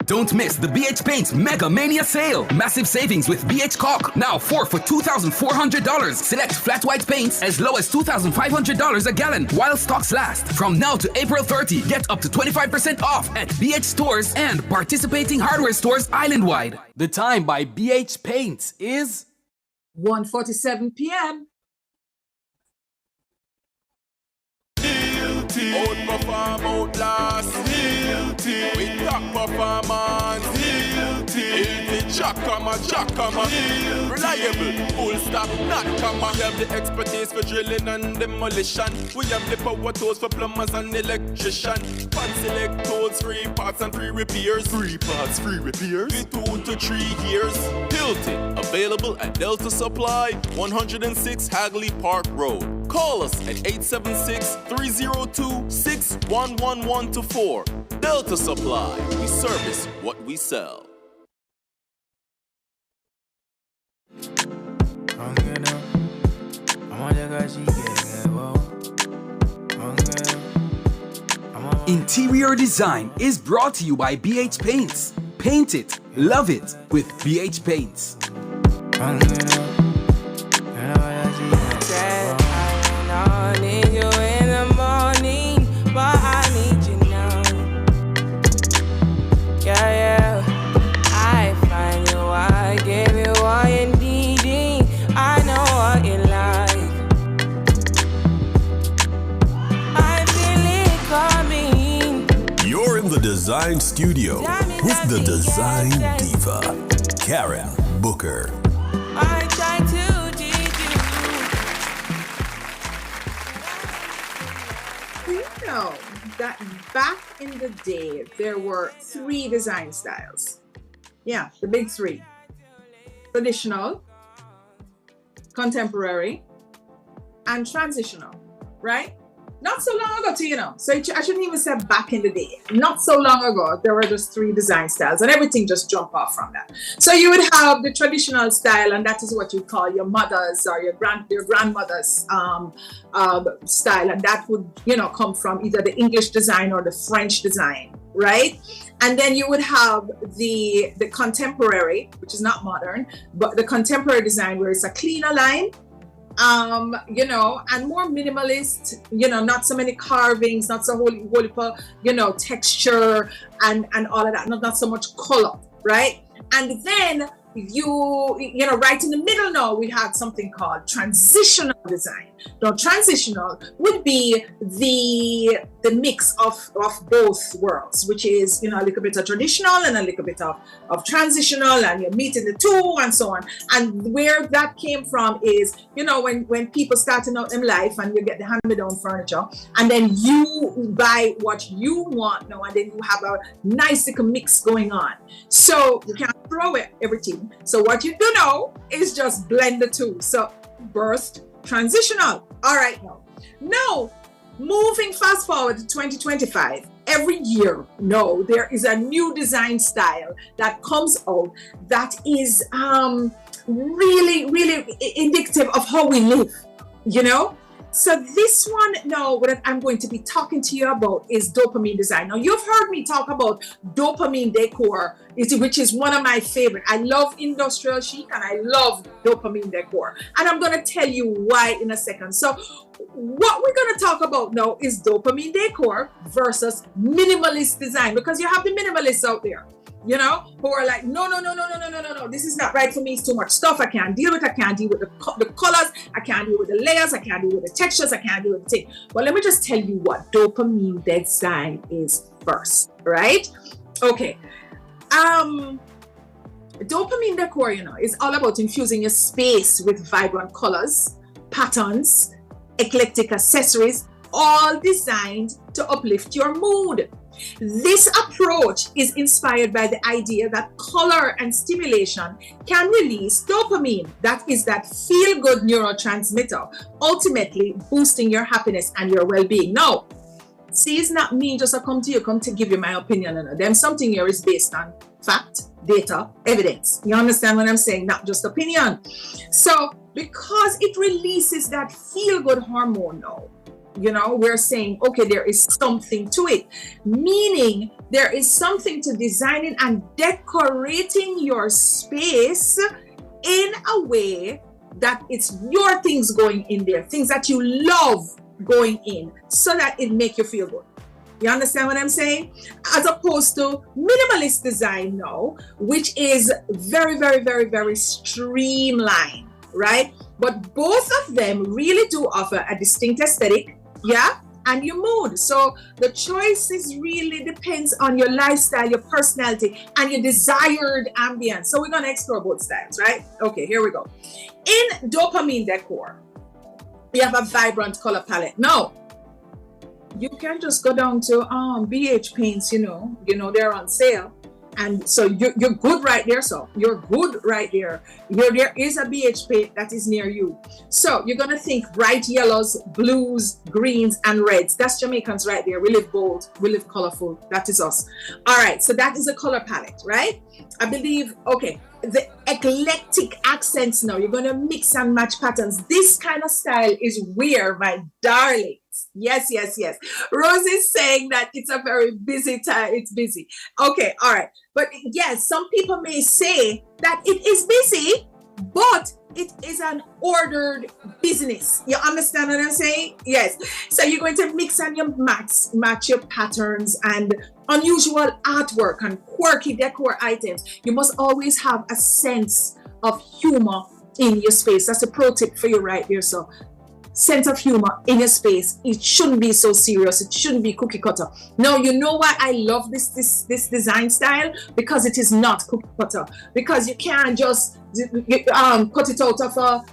Don't miss the BH Paints Mega Mania Sale. Massive savings with BH Caulk. Now 4 for $2,400. Select flat white paints as low as $2,500 a gallon while stocks last. From now to April 30, get up to 25% off at BH stores and participating hardware stores island-wide. The time by BH Paints is 1:47 p.m. Outperform, outlast. With top performance. Jackhammer. Reliable, full stop, not comma. We have the expertise for drilling and demolition. We have the power tools for plumbers and electricians. Fancy select tools, 3 parts and 3 repairs. 3 parts, 3 repairs. 2 to 3 years. Hilton, available at Delta Supply, 106 Hagley Park Road. Call us at 876-302-6111-4. Delta Supply, we service what we sell. Interior design is brought to you by BH Paints. Paint it, love it with BH Paints. I need you in the morning, but I need you now. Yeah. I find you, I give you all you needing. I know what you like. I feel it coming. You're in the Dezign studio with the Dezign Diva, Karen Booker. I try to know that back in the day there were 3 design styles. Yeah, the big 3. Traditional, contemporary, and transitional, right? Not so long ago, so I shouldn't even say back in the day. Not so long ago, there were just 3 design styles and everything just jumped off from that. So you would have the traditional style, and that is what you call your mother's or your grandmother's style, and that would, come from either the English design or the French design, right? And then you would have the contemporary, which is not modern, but the contemporary design where it's a cleaner line, and more minimalist, not so many carvings, not so holy, texture and all of that, not so much color, right? And then right in the middle now, we have something called transitional design. Now, transitional would be the mix of both worlds, which is, a little bit of traditional and a little bit of transitional, and you're meeting the two and so on. And where that came from is, when people starting out in life and you get the hand-me-down furniture, and then you buy what you want now, and then you have a nice little mix going on. So you can't throw it everything. So what you do now is just blend the two. So burst, transitional. All right, now moving fast forward to 2025, every year there is a new design style that comes out that is really, really indicative of how we live, So this one now, what I'm going to be talking to you about is dopamine design. Now, you've heard me talk about dopamine decor, which is one of my favorite. I love industrial chic and I love dopamine decor. And I'm going to tell you why in a second. So what we're going to talk about now is dopamine decor versus minimalist design, because you have the minimalists out there, who are like, no, this is not right for me. It's too much stuff. I can't deal with it. I can't deal with the colors. I can't deal with the layers. I can't deal with the textures. I can't deal with the thing. Well, let me just tell you what dopamine design is first, right? Okay. Dopamine decor, is all about infusing your space with vibrant colors, patterns, eclectic accessories, all designed to uplift your mood. This approach is inspired by the idea that color and stimulation can release dopamine, that is that feel-good neurotransmitter, ultimately boosting your happiness and your well-being. Now, see, it's not me just come to give you my opinion. Them something here is based on fact, data, evidence. You understand what I'm saying? Not just opinion. So, because it releases that feel-good hormone now, we're saying, okay, there is something to it. Meaning there is something to designing and decorating your space in a way that it's your things going in there, things that you love going in, so that it make you feel good. You understand what I'm saying? As opposed to minimalist design now, which is very, very, very, very streamlined, right? But both of them really do offer a distinct aesthetic, and your mood. So the choices really depends on your lifestyle, your personality, and your desired ambience. So we're going to explore both styles, right? Okay, here we go. In dopamine decor, you have a vibrant color palette. Now, you can just go down to BH paints, you know they're on sale. And so you're good right there. So you're good right there. There is a BH paint that is near you. So you're going to think bright yellows, blues, greens, and reds. That's Jamaicans right there. We live bold. We live colorful. That is us. All right. So that is a color palette, right? I believe, okay, the eclectic accents now. You're going to mix and match patterns. This kind of style is where, my darling. Yes. Rose is saying that it's a very busy time. It's busy. Okay, all right. But yes, some people may say that it is busy, but it is an ordered business. You understand what I'm saying? Yes. So you're going to mix and you match your patterns and unusual artwork and quirky decor items. You must always have a sense of humor in your space. That's a pro tip for you right here. So sense of humor in your space. It shouldn't be so serious. It shouldn't be cookie cutter. No, you know why I love this design style? Because it is not cookie cutter. Because you can't just cut it out of a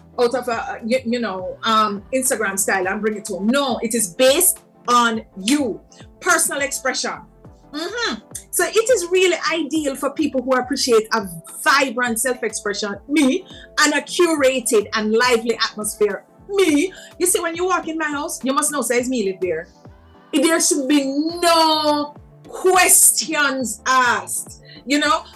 Instagram style and bring it home. No, it is based on you, personal expression. So it is really ideal for people who appreciate a vibrant self-expression, me, and a curated and lively atmosphere. Me, you see, when you walk in my house, you must know says me live there. There should be no questions asked,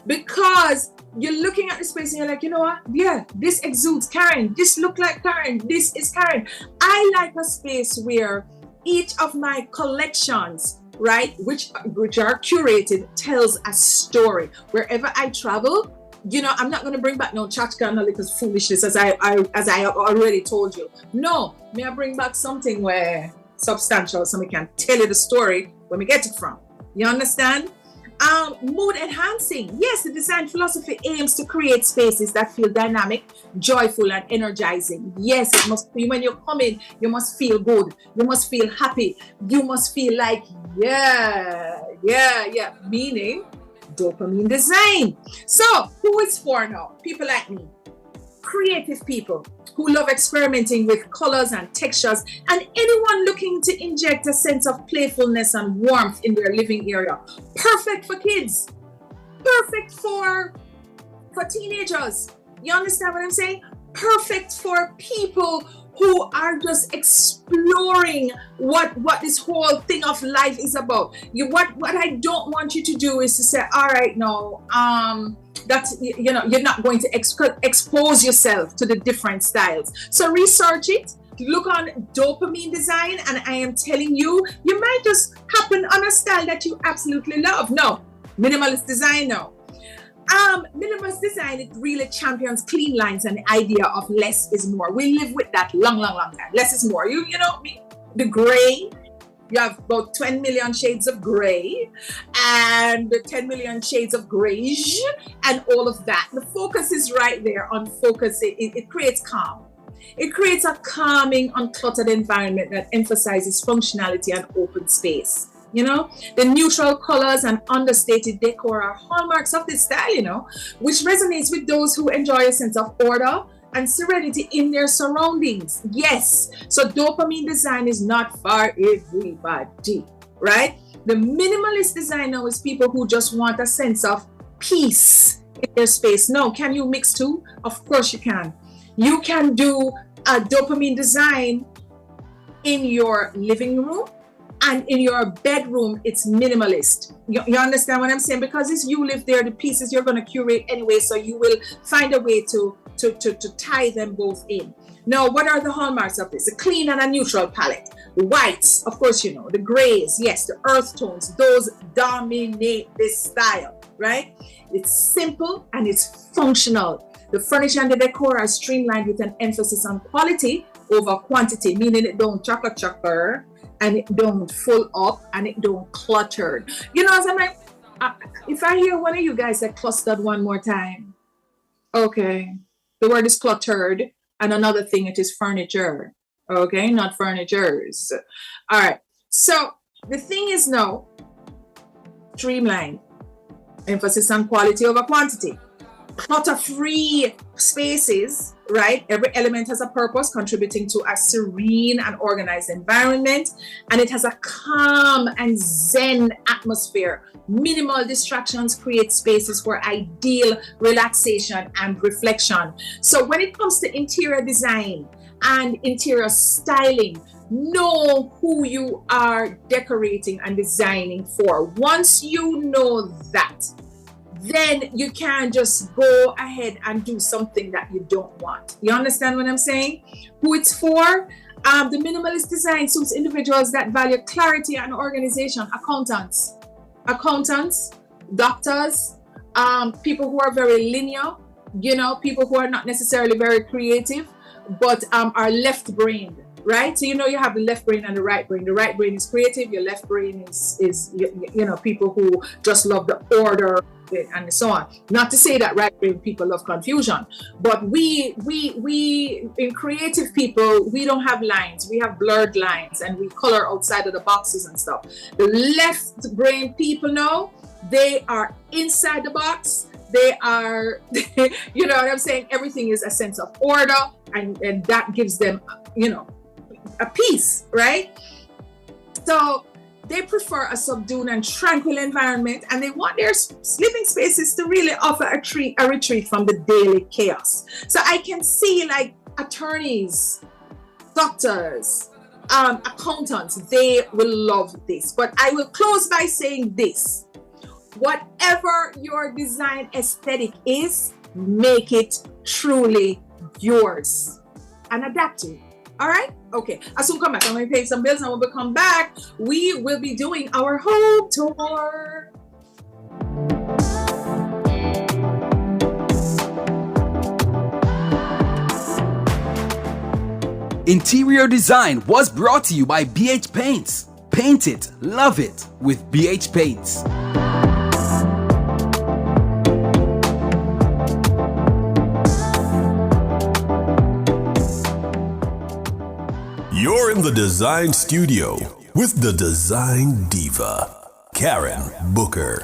because you're looking at the space and you're like, you know what? Yeah, this exudes Karen. This look like Karen. This is Karen. I like a space where each of my collections, right, which are curated, tells a story. Wherever I travel, I'm not going to bring back no tchotchke and no little foolishness as I already told you. No, may I bring back something where substantial so we can tell you the story when we get it from. You understand? Mood enhancing. Yes, the design philosophy aims to create spaces that feel dynamic, joyful, and energizing. Yes, it must be when you come in, you must feel good. You must feel happy. You must feel like, yeah. Meaning, dopamine design. So who is for now? People like me, creative people who love experimenting with colors and textures, and anyone looking to inject a sense of playfulness and warmth in their living area. Perfect for kids, perfect for teenagers. You understand what I'm saying? Perfect for people who are just exploring what this whole thing of life is about. What I don't want you to do is to say, all right, no, that you're not going to expose yourself to the different styles. So research it. Look on dopamine design, and I am telling you, you might just happen on a style that you absolutely love. No, minimalist design, no. Minimalist design, it really champions clean lines and the idea of less is more. We live with that long time. Less is more. You know me, the gray. You have about 20 million shades of gray and 10 million shades of grayish and all of that. The focus is right there on focus. It creates calm. It creates a calming, uncluttered environment that emphasizes functionality and open space. The neutral colors and understated decor are hallmarks of this style, which resonates with those who enjoy a sense of order and serenity in their surroundings. Yes, so dopamine design is not for everybody, right? The minimalist design now is people who just want a sense of peace in their space. No, can you mix two? Of course you can. You can do a dopamine design in your living room. And in your bedroom, it's minimalist. You understand what I'm saying? Because if you live there, the pieces you're going to curate anyway, so you will find a way to tie them both in. Now, what are the hallmarks of this? A clean and a neutral palette. The whites, of course, the grays, yes, the earth tones, those dominate this style, right? It's simple and it's functional. The furniture and the decor are streamlined with an emphasis on quality over quantity, meaning it don't chucker, and it don't full up, and it don't cluttered. As I'm like, if I hear one of you guys say clustered one more time, okay, the word is cluttered, and another thing, it is furniture, okay, not furnitures. All right, So the thing is now, streamline, emphasis on quality over quantity. Clutter-free spaces, right? Every element has a purpose, contributing to a serene and organized environment, and it has a calm and zen atmosphere. Minimal distractions create spaces for ideal relaxation and reflection. So when it comes to interior design and interior styling, know who you are decorating and designing for. Once you know that, then you can just go ahead and do something that you don't want. You understand what I'm saying? Who it's for? The minimalist design suits individuals that value clarity and organization. Accountants, doctors, people who are very linear, people who are not necessarily very creative, but are left-brained, right? So you have the left brain and the right brain. The right brain is creative. Your left brain is people who just love the order and so on. Not to say that right brain people love confusion, but we in creative people, we don't have lines. We have blurred lines and we color outside of the boxes and stuff. The left brain people know they are inside the box. They are, you know what I'm saying? Everything is a sense of order, and that gives them, a peace, right? So they prefer a subdued and tranquil environment, and they want their living spaces to really offer a retreat from the daily chaos. So I can see like attorneys, doctors, accountants, they will love this. But I will close by saying this: whatever your design aesthetic is, make it truly yours and adapt to it. All right? Okay. I'll soon come back. I'm going to pay some bills, and when we come back, we will be doing our home tour. Interior design was brought to you by BH Paints. Paint it, love it with BH Paints. You're in the Dezign Studio with the Design Diva, Karen Booker.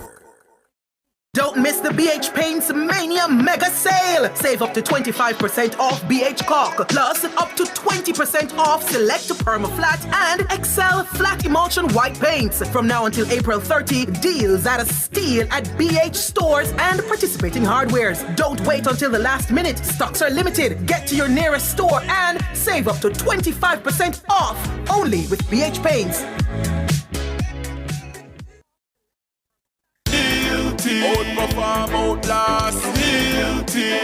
Don't miss the BH Paints Mania Mega Sale! Save up to 25% off BH Caulk, plus up to 20% off select Permaflat and Excel Flat Emulsion White Paints. From now until April 30, deals at a steal at BH stores and participating hardwares. Don't wait until the last minute. Stocks are limited. Get to your nearest store and save up to 25% off only with BH Paints. Outperform, outlast,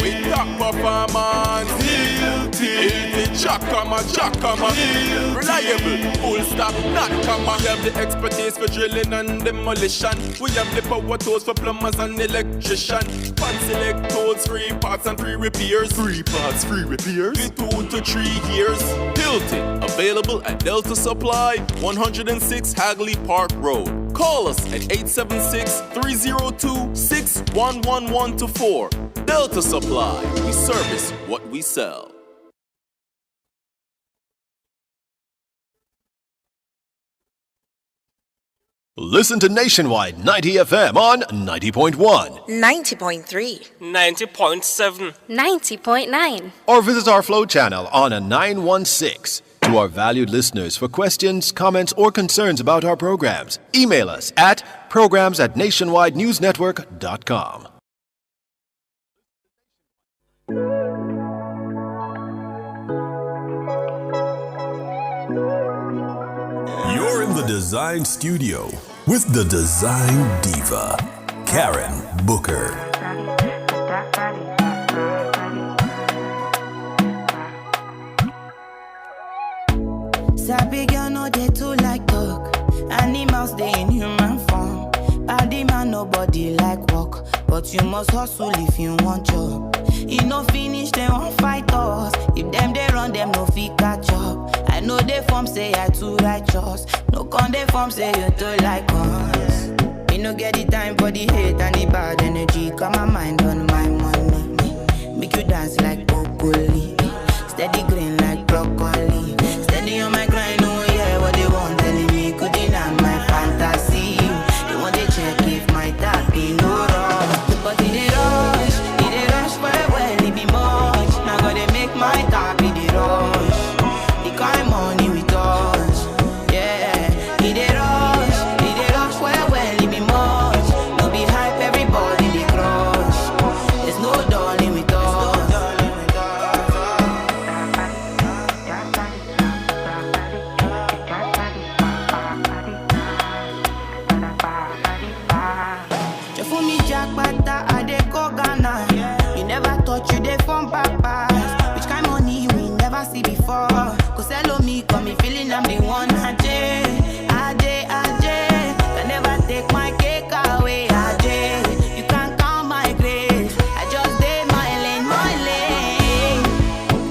with top performance, Jackama, reliable, full stop, not comma. We have the expertise for drilling and demolition. We have the power tools for plumbers and electrician. Fancy electrodes, free parts and free repairs. 3 parts, free repairs. 2 to 3 years. Hilton, available at Delta Supply, 106 Hagley Park Road. Call us at 876-302-61114. Delta Supply. We service what we sell. Listen to Nationwide 90 FM on 90.1, 90.3, 90.7, 90.9, or visit our Flow channel on a 916. To our valued listeners, for questions, comments, or concerns about our programs, email us at programs@nationwidenewsnetwork.com. You're in the Design Studio with the Design Diva, Karen Booker. Sabi girl no dey too like talk. Animals dey in human form. Body man nobody like work, but you must hustle if you want job. E no finish they won't fight us. If them they run them no fit catch up. I know they form say I too righteous. No con they form say you too like us. Me no get the time for the hate and the bad energy. Got my mind on my money. Make you dance like broccoli. Steady green like broccoli. Steady on my grind, oh yeah, what they want telling me. Could me, got me feeling I'm the one. Ajay, Ajay, Ajay, can never take my cake away. Ajay, you can't count my grace. I just did my lane.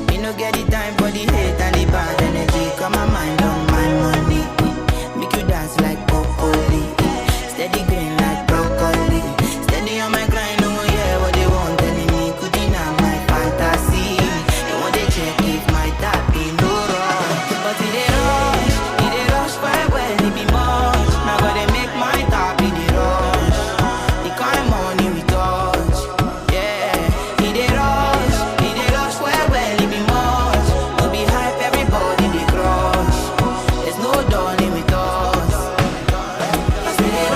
Me no get the time for the hate and the bad energy. Got my mind on my money. Make you dance like broccoli. Steady green like broccoli. Steady on my grind, no yeah, what they want telling me. Could deny my fantasy. They want to check if my tap be no wrong. But it rush well, it be much. Now gotta make my tap be the rush. The kind of money we touch, yeah. It rush well, it be much. No be hype, everybody they crush. There's no darling with us. Cause it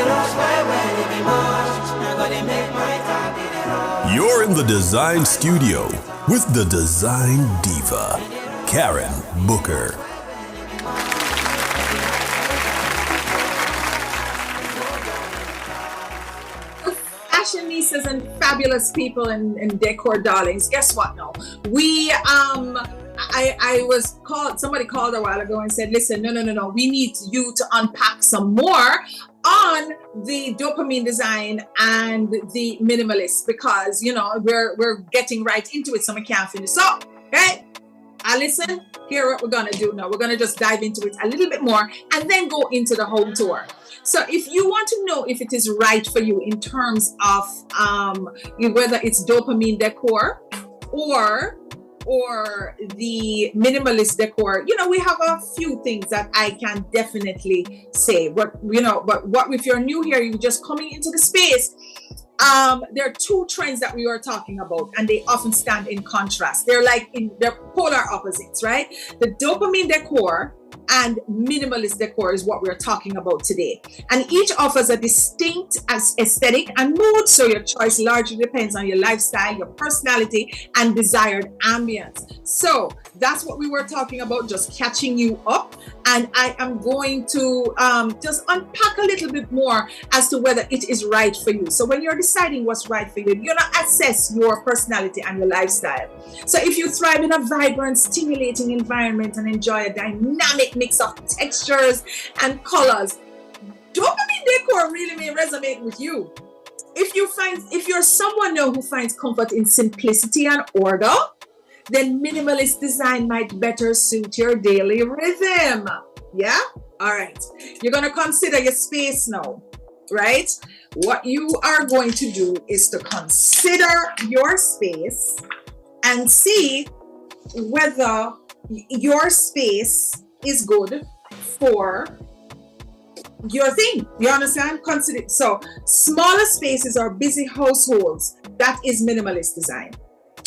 rush well, it be much. Now gotta make my tap be the rush. You're in the Dezign studio with the Design Diva, Karen Booker. Fashionistas and fabulous people and decor darlings. Guess what now? We I was called, somebody called a while ago and said, listen, no, we need you to unpack some more on the dopamine design and the minimalist, because we're getting right into it, so we can't finish. So, okay, listen, here what we're gonna do now. We're gonna just dive into it a little bit more and then go into the home tour. So if you want to know if it is right for you in terms of whether it's dopamine decor or the minimalist decor, we have a few things that I can definitely say. But what if you're new here, you're just coming into the space. There are two trends that we are talking about, and they often stand in contrast. They're polar opposites, right? The dopamine decor and minimalist decor is what we're talking about today. And each offers a distinct aesthetic and mood, so your choice largely depends on your lifestyle, your personality, and desired ambience. So that's what we were talking about, just catching you up. And I am going to just unpack a little bit more as to whether it is right for you. So when you're deciding what's right for you, you're going to assess your personality and your lifestyle. So if you thrive in a vibrant, stimulating environment and enjoy a dynamic mix of textures and colors, dopamine decor really may resonate with you. If you're someone now who finds comfort in simplicity and order, then minimalist design might better suit your daily rhythm. Yeah? All right. You're going to consider your space now, right? What you are going to do is to consider your space and see whether your space is good for your thing. You understand? Consider it. So smaller spaces or busy households, that is minimalist design.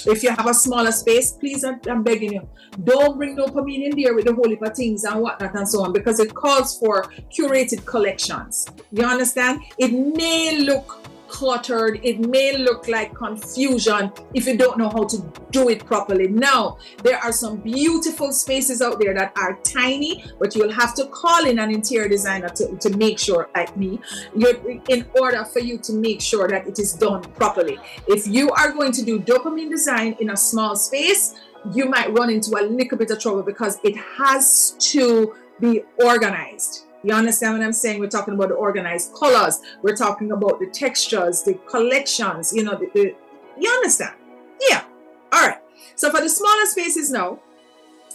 If you have a smaller space, please, I'm begging you, don't bring dopamine in there with the whole heap of things and whatnot and so on, because it calls for curated collections. You understand? It may look cluttered, it may look like confusion if you don't know how to do it properly. Now, there are some beautiful spaces out there that are tiny, but you'll have to call in an interior designer to make sure, like me, in order for you to make sure that it is done properly. If you are going to do dopamine design in a small space, you might run into a little bit of trouble because it has to be organized. You understand what I'm saying? We're talking about the organized colors. We're talking about the textures, the collections, you understand? Yeah. All right. So for the smaller spaces now,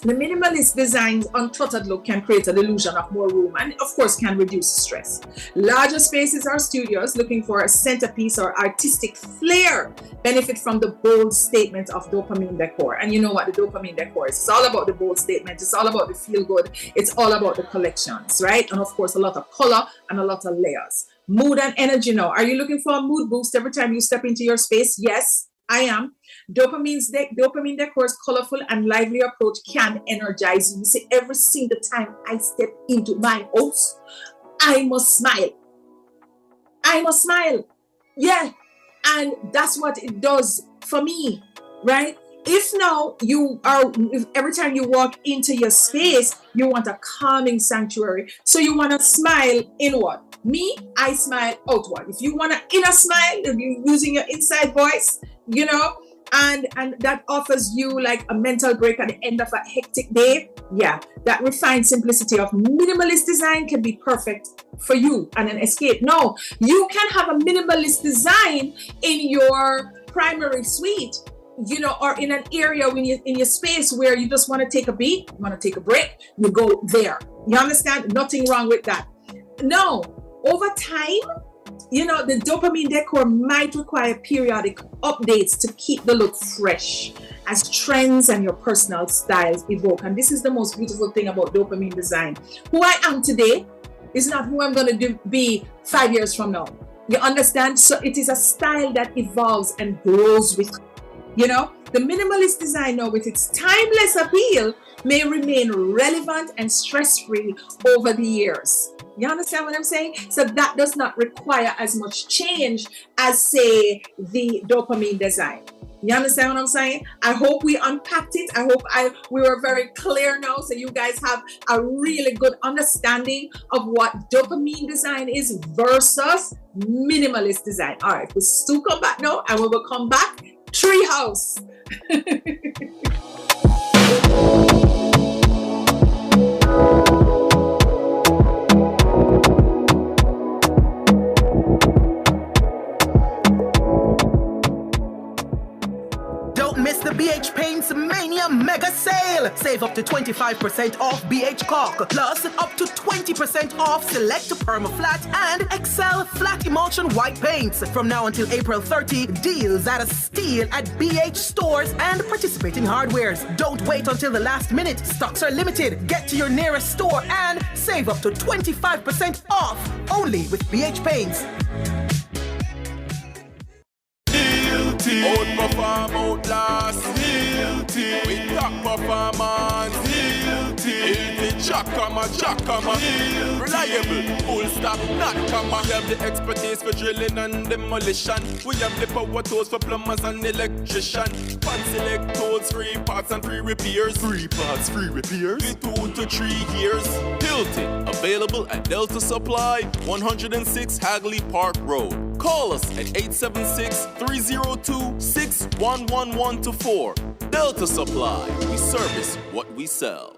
the minimalist design's uncluttered look can create an illusion of more room and, of course, can reduce stress. Larger spaces or studios looking for a centerpiece or artistic flair benefit from the bold statement of dopamine decor. And you know what the dopamine decor is. It's all about the bold statement. It's all about the feel good. It's all about the collections, right? And, of course, a lot of color and a lot of layers. Mood and energy now. Are you looking for a mood boost every time you step into your space? Yes, I am. Dopamine decor's colorful and lively approach can energize you. You see, every single time I step into my house, I must smile. I must smile. Yeah. And that's what it does for me, right? If now if every time you walk into your space, you want a calming sanctuary. So you want to smile inward. Me, I smile outward. If you want an inner smile, if you're using your inside voice, and that offers you like a mental break at the end of a hectic day, yeah, that refined simplicity of minimalist design can be perfect for you and an escape. No, you can have a minimalist design in your primary suite, you know, or in an area when you in your space where you just want to take a beat, want to take a break, you go there. You understand? Nothing wrong with that. No, over time, you know, the dopamine decor might require periodic updates to keep the look fresh as trends and your personal styles evoke. And this is the most beautiful thing about dopamine design. Who I am today is not who I'm going to be 5 years from now. You understand? So it is a style that evolves and grows with, you know, the minimalist design now with its timeless appeal may remain relevant and stress-free over the years. You understand what I'm saying? So that does not require as much change as, say, the dopamine design. You understand what I'm saying? I hope we unpacked it. I hope we were very clear now, so you guys have a really good understanding of what dopamine design is versus minimalist design. All right, we'll still come back now, and we will come back. Treehouse. Don't miss the BH Paints Mania Mega Sale. Save up to 25% off BH Caulk, plus up to 20% off select Perma Flat and Excel Flat Emulsion White Paints. From now until April 30, deals at a steal at BH stores and participating hardwares. Don't wait until the last minute. Stocks are limited. Get to your nearest store and save up to 25% off only with BH Paints. Outperform, outlast, we top performance, Chakama, reliable, full stop, not comma. We have the expertise for drilling and demolition. We have the power tools for plumbers and electrician. Pan select tools, 3 parts and 3 repairs. 3 parts, 3 repairs. 2 to 3 years. Hilton, available at Delta Supply, 106 Hagley Park Road. Call us at 876-302-61114. Delta Supply, we service what we sell.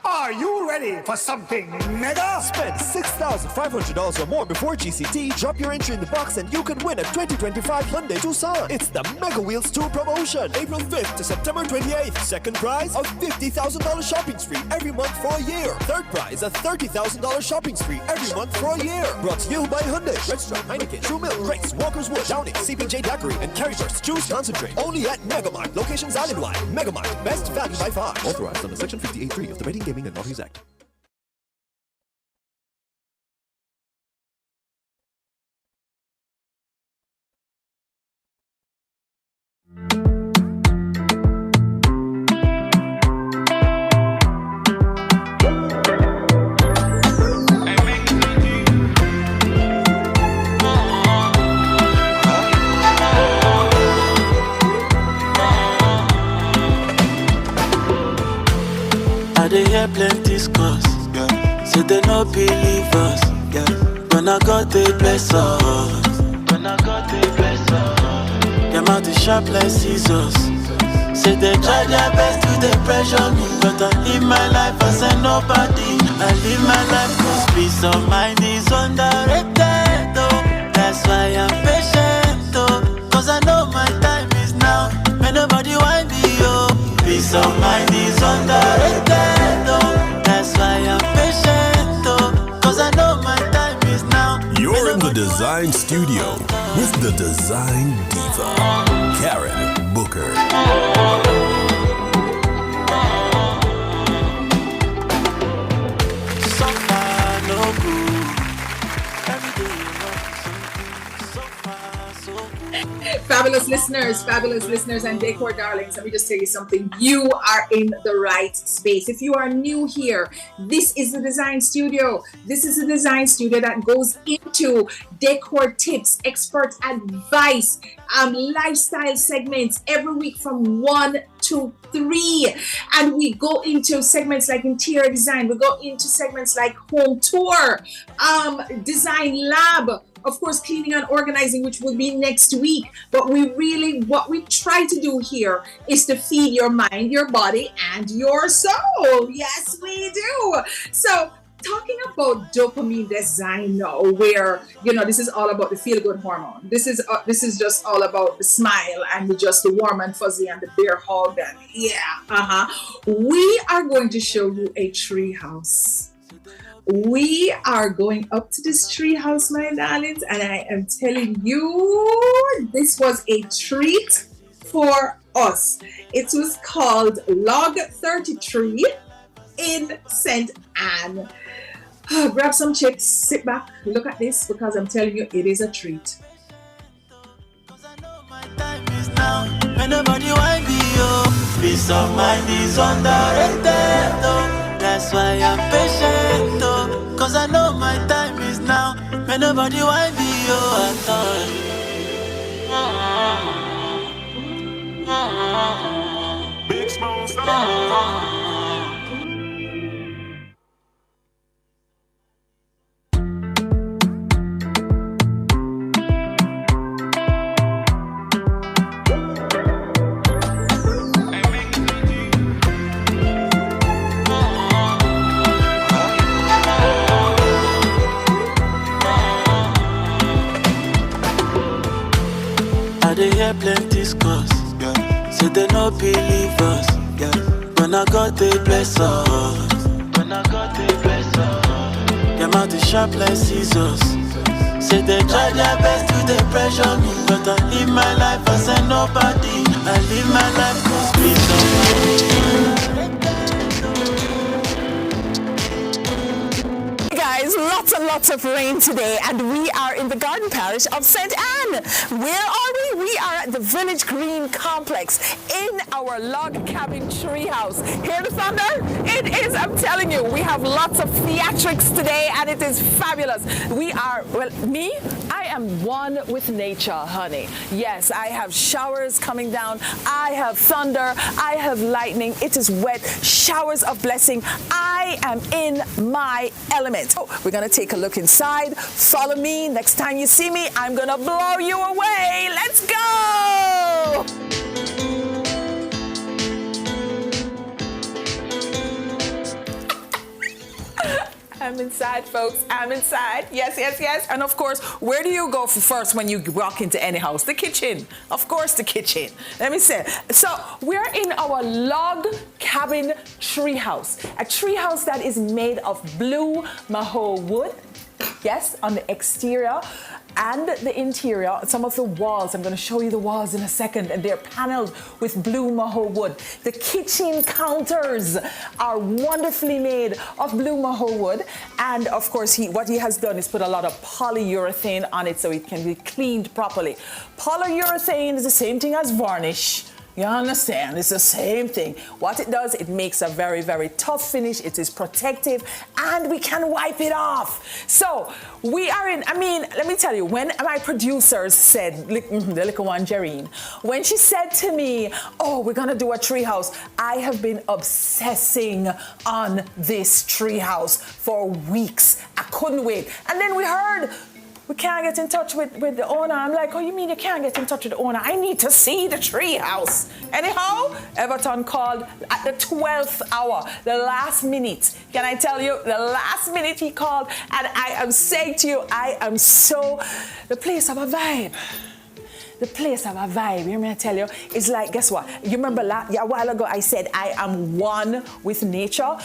Are you ready for something mega? Spend $6,500 or more before GCT, drop your entry in the box and you can win a 2025 Hyundai Tucson. It's the Mega Wheels 2 promotion, April 5th to September 28th. Second prize, a $50,000 shopping spree every month for a year. Third prize, a $30,000 shopping spree every month for a year. Brought to you by Hyundai, Redstone, Heineken, True Milk, Race, Walker's Wood, Downing, CPJ Daiquiri, and Carryburst. Choose concentrate. Only at Megamart. Locations island-wide. Megamart, best value by far. Authorized under Section 58.3 of the Rating Gaming and Lotteries Act. I dey hear plenty scores, say they no believe us. Gonna God they bless us. Them out the sharp like scissors. Say they try their best to they pressure me, but I live my life as a nobody. I live my life 'cause peace of mind is underrated. Oh, that's why I'm patient. Oh, 'cause I know my time is now. May nobody want me. Oh, peace of mind is underrated. Oh, that's why I'm patient. Oh, 'cause I know my time is now. You're in the Dezign Studio with the Design Diva, Karen Booker. So far, no good. Every day you want something. So far, so good. Fabulous listeners, and decor darlings, let me just tell you something. You are in the right space. If you are new here, this is the Design Studio. This is a design studio that goes into decor tips, expert advice, lifestyle segments every week from 1 to 3. And we go into segments like interior design. We go into segments like home tour, design lab, of course, cleaning and organizing, which will be next week. But what we try to do here is to feed your mind, your body, and your soul. Yes, we do. So, talking about dopamine design now, where this is all about the feel-good hormone. This is just all about the smile and just the warm and fuzzy and the bear hug and we are going to show you a tree house. We are going up to this tree house, my darlings, and I am telling you, this was a treat for us. It was called Log 33 in St. Anne. Grab some chips, sit back, look at this, because I'm telling you, it is a treat. When nobody want me, peace of mind is underrated, that's why I'm patient, cause I know my time is now. When nobody want me, at all. Big Smoke. They hear plenty scores, so they no believe us. When I got the bless us, them out the sharp like scissors. Say they try their best to they pressure me, but I live my life as a nobody. I live my life cause peace of mind. Guys, lots and lots of rain today, and we are in the garden parish of St. Anne. Where are we? We are at the Village Green Complex in our log cabin treehouse. Hear the thunder? It is, I'm telling you, we have lots of theatrics today, and it is fabulous. We are, well, I am one with nature, honey. Yes, I have showers coming down. I have thunder. I have lightning. It is wet. Showers of blessing. I am in my element. So we're going to take a look inside. Follow me. Next time you see me, I'm going to blow you away. Let's go! I'm inside, folks. I'm inside. Yes, yes, yes. And of course, where do you go first when you walk into any house? The kitchen. Of course, the kitchen. Let me say. So we're in our log cabin treehouse. A treehouse that is made of blue maho wood. Yes, on the exterior and the interior. Some of the walls, I'm going to show you the walls in a second, and they're paneled with blue maho wood. The kitchen counters are wonderfully made of blue maho wood, and of course what he has done is put a lot of polyurethane on it so it can be cleaned properly. Polyurethane is the same thing as varnish. You understand? It's the same thing. What it does, it makes a very, very tough finish. It is protective, and we can wipe it off. So we are in, let me tell you, when my producers said, the little one, Jareen, when she said to me, oh, we're going to do a treehouse, I have been obsessing on this treehouse for weeks. I couldn't wait. And then we heard, we can't get in touch with the owner. I'm like, oh, you mean you can't get in touch with the owner? I need to see the treehouse. Anyhow, Everton called at the 12th hour, the last minute. Can I tell you, the last minute he called, and I am saying to you, the place have a vibe. The place have a vibe. You know what I tell you? It's like, guess what? You remember a while ago I said I am one with nature.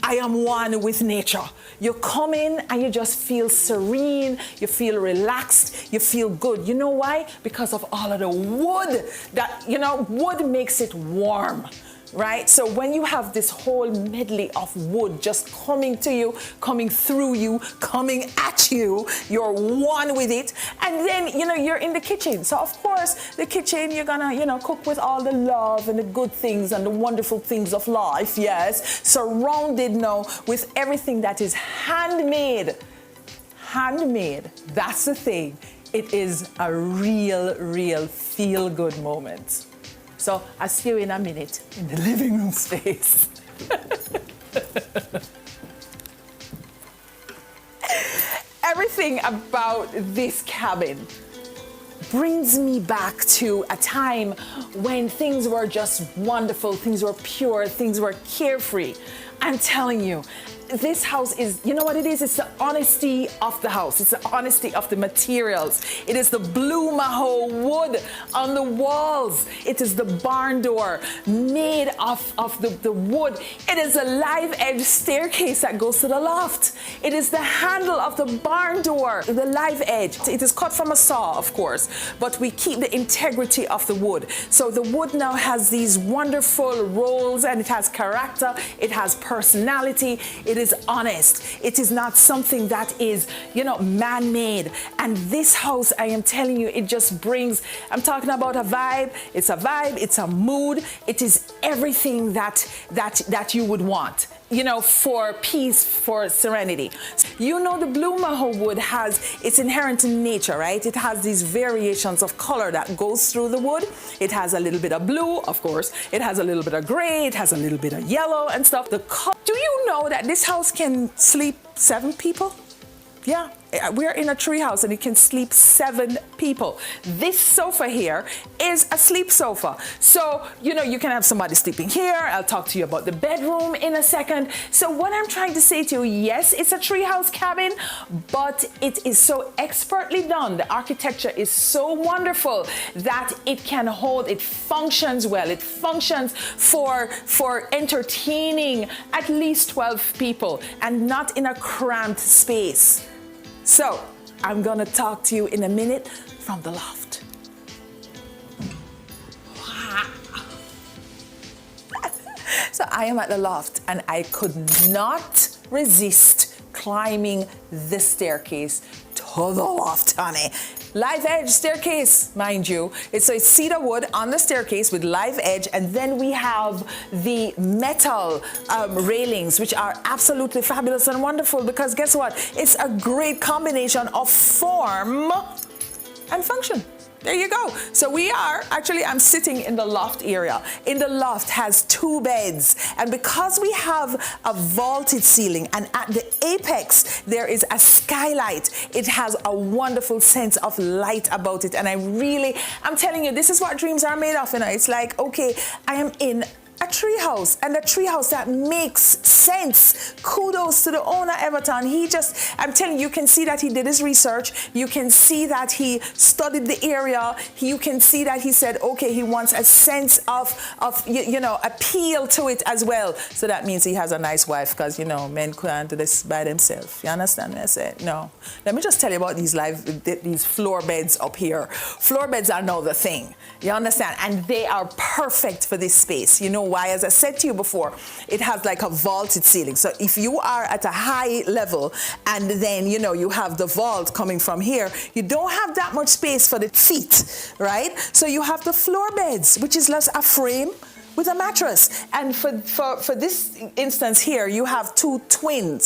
I am one with nature. You come in and you just feel serene, you feel relaxed, you feel good. You know why? Because of all of the wood that, wood makes it warm, right? So when you have this whole medley of wood just coming to you, coming through you, coming at you, you're one with it. And then, you're in the kitchen. So of course, the kitchen, you're gonna, cook with all the love and the good things and the wonderful things of life, yes. Surrounded now with everything that is handmade. Handmade, that's the thing. It is a real feel-good moment. So I'll see you in a minute in the living room space. Everything Everything about this cabin brings me back to a time when things were just wonderful, things were pure, things were carefree. I'm telling you, this house is, you know what it is? It's the honesty of the house. It's the honesty of the materials. It is the blue maho wood on the walls. It is the barn door made of the wood. It is a live edge staircase that goes to the loft. It is the handle of the barn door, the live edge. It is cut from a saw, of course, but we keep the integrity of the wood. So the wood now has these wonderful rolls, and it has character, it has personality, it is honest. It is not something that is, man-made. And this house, I am telling you, it just brings, I'm talking about a vibe. It's a mood. It is everything that you would want, for peace, for serenity. The blue maho wood it's inherent in nature, right? It has these variations of color that goes through the wood. It has a little bit of blue, of course. It has a little bit of gray. It has a little bit of yellow and stuff. Do you know that this house can sleep 7 people? Yeah, we're in a tree house and it can sleep 7 people. This sofa here is a sleep sofa. So, you can have somebody sleeping here. I'll talk to you about the bedroom in a second. So what I'm trying to say to you, yes, it's a tree house cabin, but it is so expertly done. The architecture is so wonderful that it can hold, it functions well. It functions for entertaining at least 12 people and not in a cramped space. So, I'm gonna talk to you in a minute from the loft. Wow. So I am at the loft and I could not resist climbing the staircase to the loft, honey. Live edge staircase, mind you. It's cedar wood on the staircase with live edge, and then we have the metal railings, which are absolutely fabulous and wonderful because guess what? It's a great combination of form and function. There you go. So I'm sitting in the loft area. In the loft has 2 beds. And because we have a vaulted ceiling and at the apex there is a skylight, it has a wonderful sense of light about it. And I'm telling you, this is what dreams are made of. It's like, okay, I am in a treehouse, and a treehouse that makes sense. Kudos to the owner, Everton. I'm telling you, you can see that he did his research. You can see that he studied the area. You can see that he said, okay, he wants a sense of appeal to it as well. So that means he has a nice wife, because, men can't do this by themselves. You understand what I say? No. Let me just tell you about these floor beds up here. Floor beds are now the thing. You understand? And they are perfect for this space. You know why? As I said to you before, it has like a vaulted ceiling. So if you are at a high level and then, you have the vault coming from here, you don't have that much space for the feet, right? So you have the floor beds, which is just a frame with a mattress. And for this instance here, you have 2 twin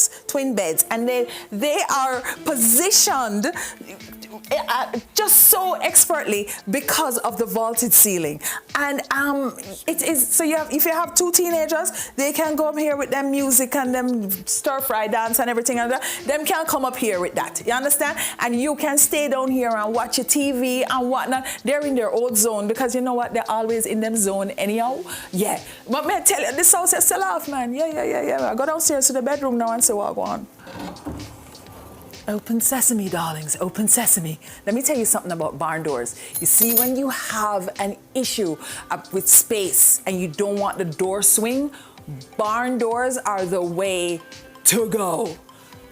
beds, and they are positioned just so expertly because of the vaulted ceiling. And it is so if you have 2 teenagers, they can go up here with them music and them stir-fry dance and everything like that. Them can come up here with that. You understand? And you can stay down here and watch your TV and whatnot. They're in their old zone, because you know what? They're always in them zone anyhow. Yeah. But man, tell you, this house is still off, man. Yeah. I go downstairs to the bedroom now and see what I want. Open sesame, darlings, open sesame. Let me tell you something about barn doors. You see, when you have an issue with space and you don't want the door swing, barn doors are the way to go.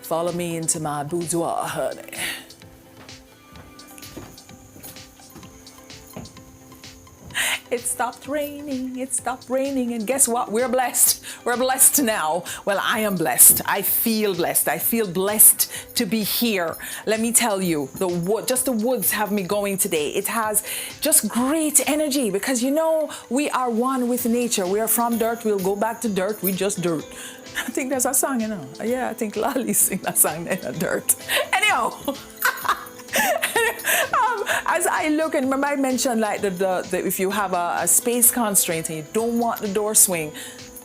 Follow me into my boudoir, honey. It stopped raining, and guess what? We're blessed. We're blessed now. Well, I am blessed. I feel blessed. I feel blessed to be here. Let me tell you, the woods have me going today. It has just great energy, because we are one with nature. We are from dirt. We'll go back to dirt. We just dirt. I think there's a song, Yeah, I think Lali sing that song in the dirt. Anyhow. As I look, and remember I mentioned like the if you have a space constraint and you don't want the door swing,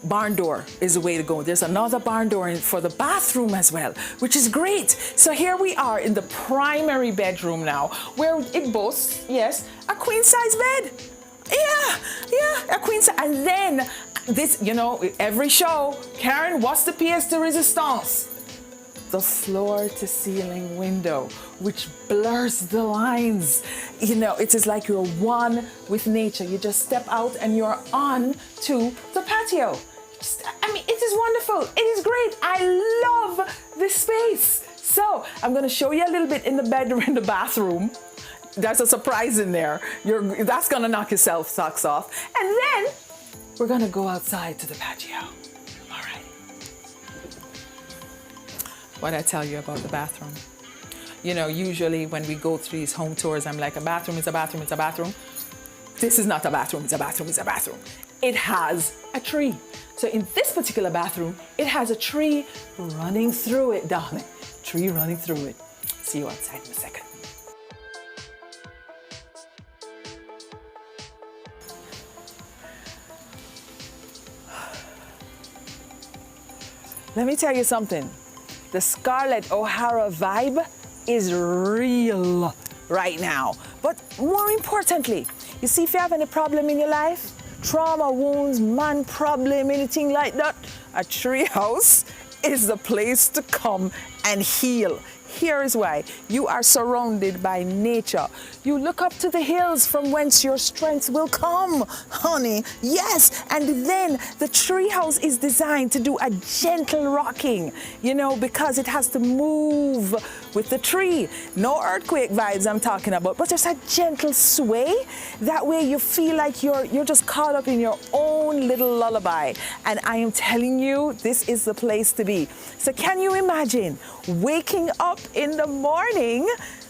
barn door is the way to go. There's another barn door for the bathroom as well, which is great. So here we are in the primary bedroom now, where it boasts, yes, a queen size bed. Yeah, a queen size. And then this, every show, Karen, what's the pièce de résistance? The floor to ceiling window, which blurs the lines. It is like you're one with nature. You just step out and you're on to the patio. It is wonderful. It is great. I love this space. So I'm going to show you a little bit in the bedroom, in the bathroom. There's a surprise in there. That's going to knock your socks off. And then we're going to go outside to the patio. All right. What I tell you about the bathroom. Usually when we go through these home tours, I'm like, a bathroom is a bathroom, it's a bathroom. This is not a bathroom, it's a bathroom, it's a bathroom. It has a tree. So in this particular bathroom, it has a tree running through it, darling. Tree running through it. See you outside in a second. Let me tell you something. The Scarlett O'Hara vibe is real right now. But more importantly, you see, if you have any problem in your life, trauma, wounds, man problem, anything like that, a tree house is the place to come and heal. Here is why. You are surrounded by nature. You look up to the hills from whence your strength will come, honey. Yes, and then the treehouse is designed to do a gentle rocking, because it has to move with the tree. No earthquake vibes I'm talking about, but just a gentle sway. That way you feel like you're just caught up in your own little lullaby. And I am telling you, this is the place to be. So can you imagine waking up in the morning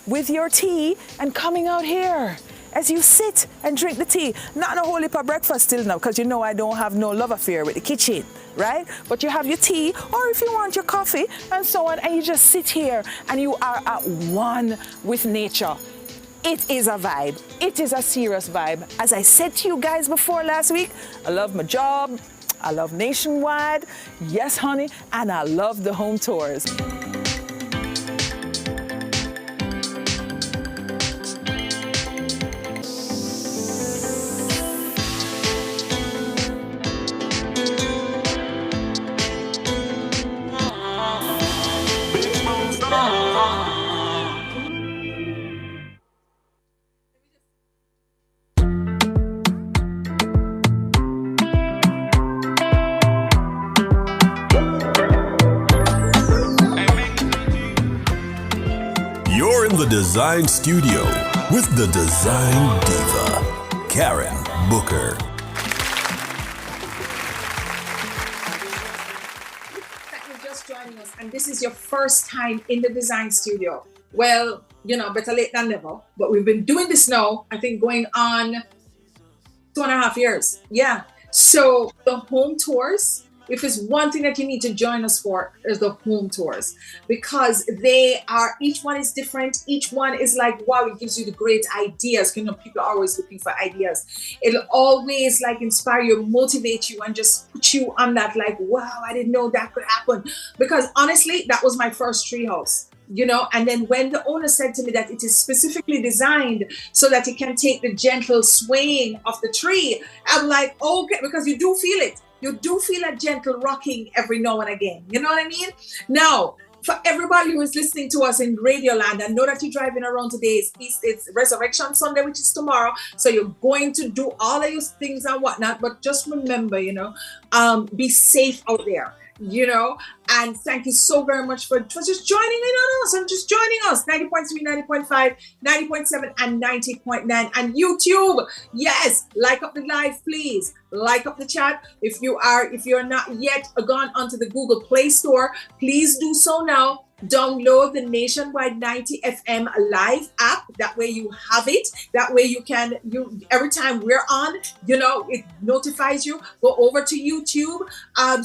with your tea and coming out here as you sit and drink the tea? Not a whole heap of breakfast still now, because I don't have no love affair with the kitchen, right? But you have your tea, or if you want your coffee and so on, and you just sit here and you are at one with nature. It is a vibe. It is a serious vibe. As I said to you guys before last week, I love my job. I love Nationwide. Yes, honey. And I love the home tours. The Dezign Studio with the Design Diva, Karen Booker. You're just joining us, and this is your first time in the Design Studio. Well, better late than never. But we've been doing this now, I think, going on 2.5 years. Yeah. So the home tours. If it's one thing that you need to join us for, is the home tours, because each one is different. Each one is like, wow, it gives you the great ideas. People are always looking for ideas. It'll always inspire you, motivate you, and just put you on that wow, I didn't know that could happen. Because honestly, that was my first treehouse. And then when the owner said to me that it is specifically designed so that it can take the gentle swaying of the tree, I'm like, okay, because you do feel it. You do feel a gentle rocking every now and again. You know what I mean? Now, for everybody who is listening to us in Radioland, I know that you're driving around today. It's Resurrection Sunday, which is tomorrow. So you're going to do all of your things and whatnot. But just remember, be safe out there. And thank you so very much for just joining in on us and just joining us. 90.3, 90.5, 90.7, and 90.9. And YouTube, yes, like up the live, please. Like up the chat. If you're not yet gone onto the Google Play Store, please do so now. Download the Nationwide 90 FM live app. That way you have it. That way you every time we're on, it notifies you. Go over to YouTube,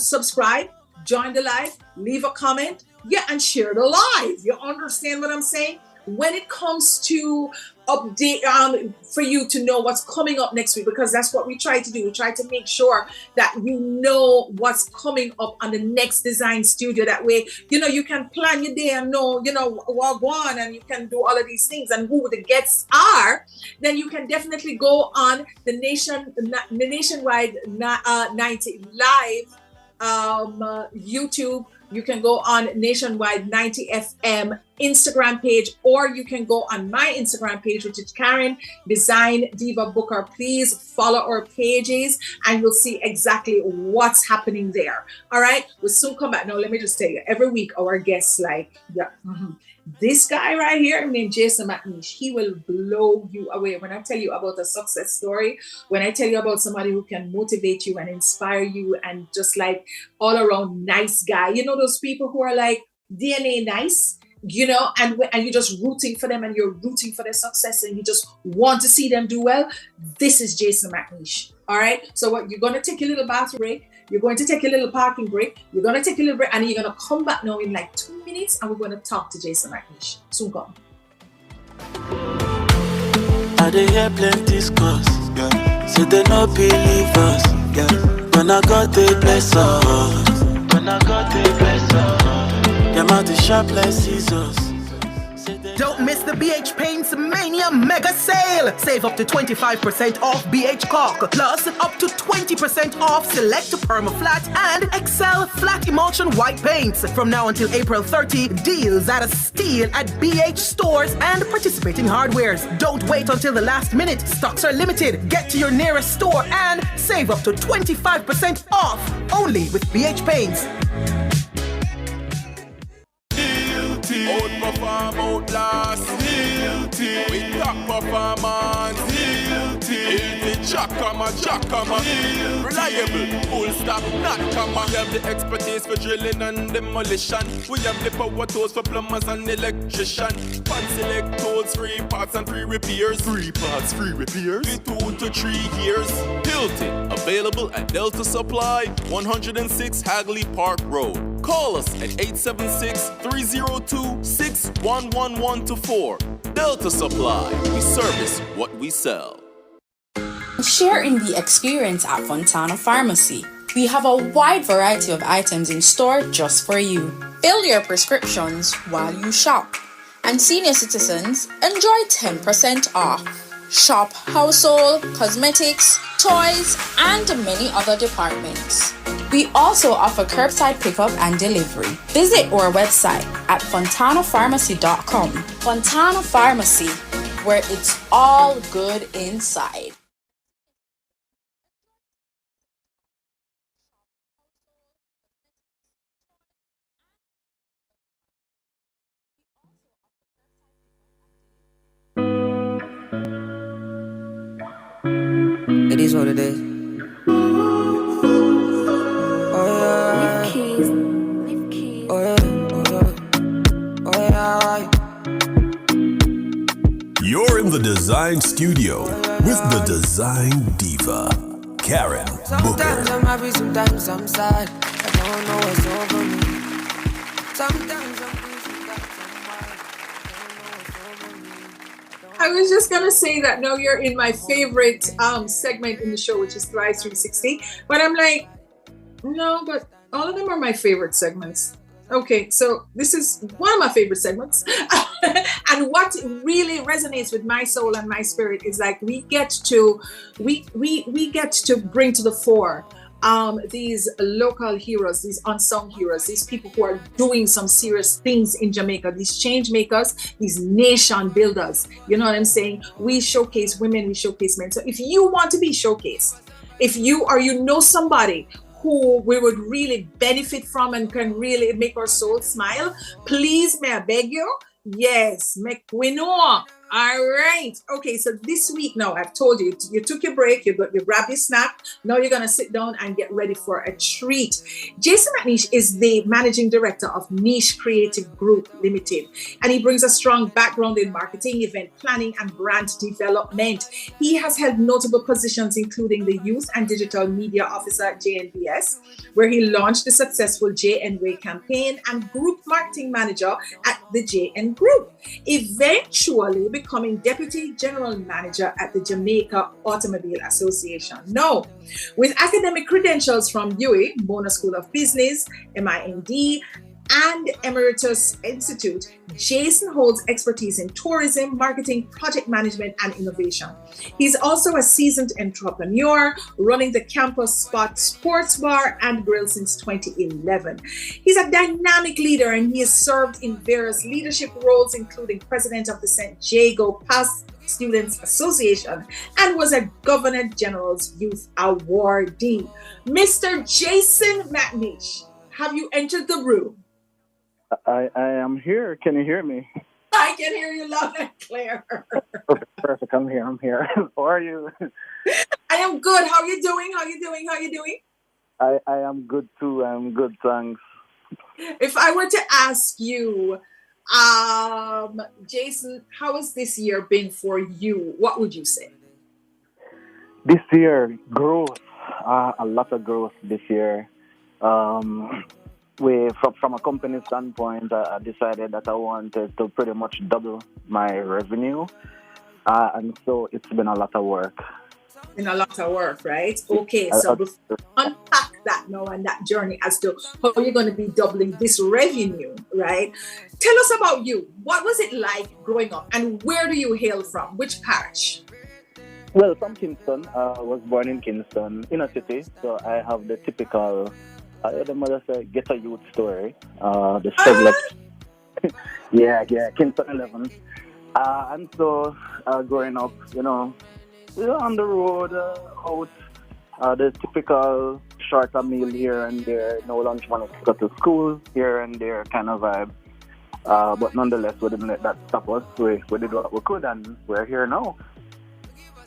subscribe, join the live, leave a comment, and share the live. You understand what I'm saying? when it comes to update for you to know what's coming up next week, because that's what we try to do. We try to make sure that you know what's coming up on the next Design Studio. That way, you can plan your day and know, what go on, and you can do all of these things and who the guests are. Then you can definitely go on the Nationwide 90 Live YouTube. You can go on Nationwide 90 FM Instagram page, or you can go on my Instagram page, which is Karen Dezign Diva Booker. Please follow our pages and you'll see exactly what's happening there. All right, we'll soon come back. Now, let me just tell you, every week our guests this guy right here named Jason McNeish, he will blow you away. When I tell you about a success story, when I tell you about somebody who can motivate you and inspire you and just like all around nice guy, those people who are like DNA nice, and you're just rooting for them and you're rooting for their success and you just want to see them do well. This is Jason McNeish. All right. So what, you're going to take a little bathroom break. You're going to take a little parking break. You're going to take a little break and you're going to come back now in like 2 minutes and we're going to talk to Jason McNeish. Soon come. I dey hear plenty scores. Say they no believe us. When I got the bless us. Them out the sharp like scissors. Don't miss the BH Paints Mania Mega Sale. Save up to 25% off BH Caulk, plus up to 20% off select Permaflat and Excel Flat Emulsion White Paints. From now until April 30, deals at a steal at BH stores and participating hardwares. Don't wait until the last minute. Stocks are limited. Get to your nearest store and save up to 25% off only with BH Paints. Outperform, outlast, with top performance, Jackama, reliable, full stop, not comma. We have the expertise for drilling and demolition. We have the power tools for plumbers and electrician. Fancy select tools, 3 parts and 3 repairs. 3 parts, 3 repairs. 2 to 3 years. Hilton, available at Delta Supply, 106 Hagley Park Road. Call us at 876-302-61114. Delta Supply, we service what we sell. Share in the experience at Fontana Pharmacy. We have a wide variety of items in store just for you. Fill your prescriptions while you shop. And senior citizens enjoy 10% off. Shop household, cosmetics, toys, and many other departments. We also offer curbside pickup and delivery. Visit our website at fontanapharmacy.com. Fontana Pharmacy, where it's all good inside. It is what it is. Oh yeah. Oh yeah. Oh yeah. You're in the Design Studio with the Design Diva, Karen Booker. Sometimes I'm happy, sometimes I'm sad. I don't know what's over me. Sometimes I'm I was just going to say that now you're in my favorite segment in the show, which is Thrive 360. But I'm like, no, but all of them are my favorite segments. Okay, so this is one of my favorite segments. And what really resonates with my soul and my spirit is like we get to bring to the fore these local heroes, these unsung heroes, these people who are doing some serious things in Jamaica, these change makers, these nation builders. You know what I'm saying? We showcase women, we showcase men. So if you want to be showcased, if you know somebody who we would really benefit from and can really make our soul smile, please, may I beg you? Yes, make we know. All right. Okay, so this week now, I've told you, you took your break, you grabbed your snack. Now you're going to sit down and get ready for a treat. Jason McNeish is the managing director of Niche Creative Group Limited, and he brings a strong background in marketing, event planning, and brand development. He has held notable positions, including the Youth and Digital Media Officer at JNBS, where he launched the successful JNWay campaign, and Group Marketing Manager at the JN Group, eventually becoming Deputy General Manager at the Jamaica Automobile Association. Now, with academic credentials from UWI, Mona School of Business, MIND, and Emeritus Institute, Jason holds expertise in tourism, marketing, project management, and innovation. He's also a seasoned entrepreneur, running the Campus Spot Sports Bar and Grill since 2011. He's a dynamic leader, and he has served in various leadership roles, including president of the St. Jago Past Students Association and was a Governor General's Youth Awardee. Mr. Jason McNish, have you entered the room? I am here. Can you hear me? I can hear you loud and clear. Perfect. I'm here. How are you? I am good. How are you doing? I am good too. I'm good, thanks. If I were to ask you, Jason, how has this year been for you? What would you say? This year, growth. A lot of growth this year. From a company standpoint, I decided that I wanted to pretty much double my revenue. And so it's been a lot of work. Right? Okay, so unpack that now and that journey as to how you're going to be doubling this revenue, right? Tell us about you. What was it like growing up, and where do you hail from? Which parish? Well, from Kingston. I was born in Kingston, inner city. So I have the typical... the mother said, get a youth story. The struggle. Yeah, Kingston 11. And so, growing up, on the road, out, the typical shorter meal here and there, no lunch money to go to school, here and there kind of vibe. But nonetheless, we didn't let that stop us. We did what we could, and we're here now.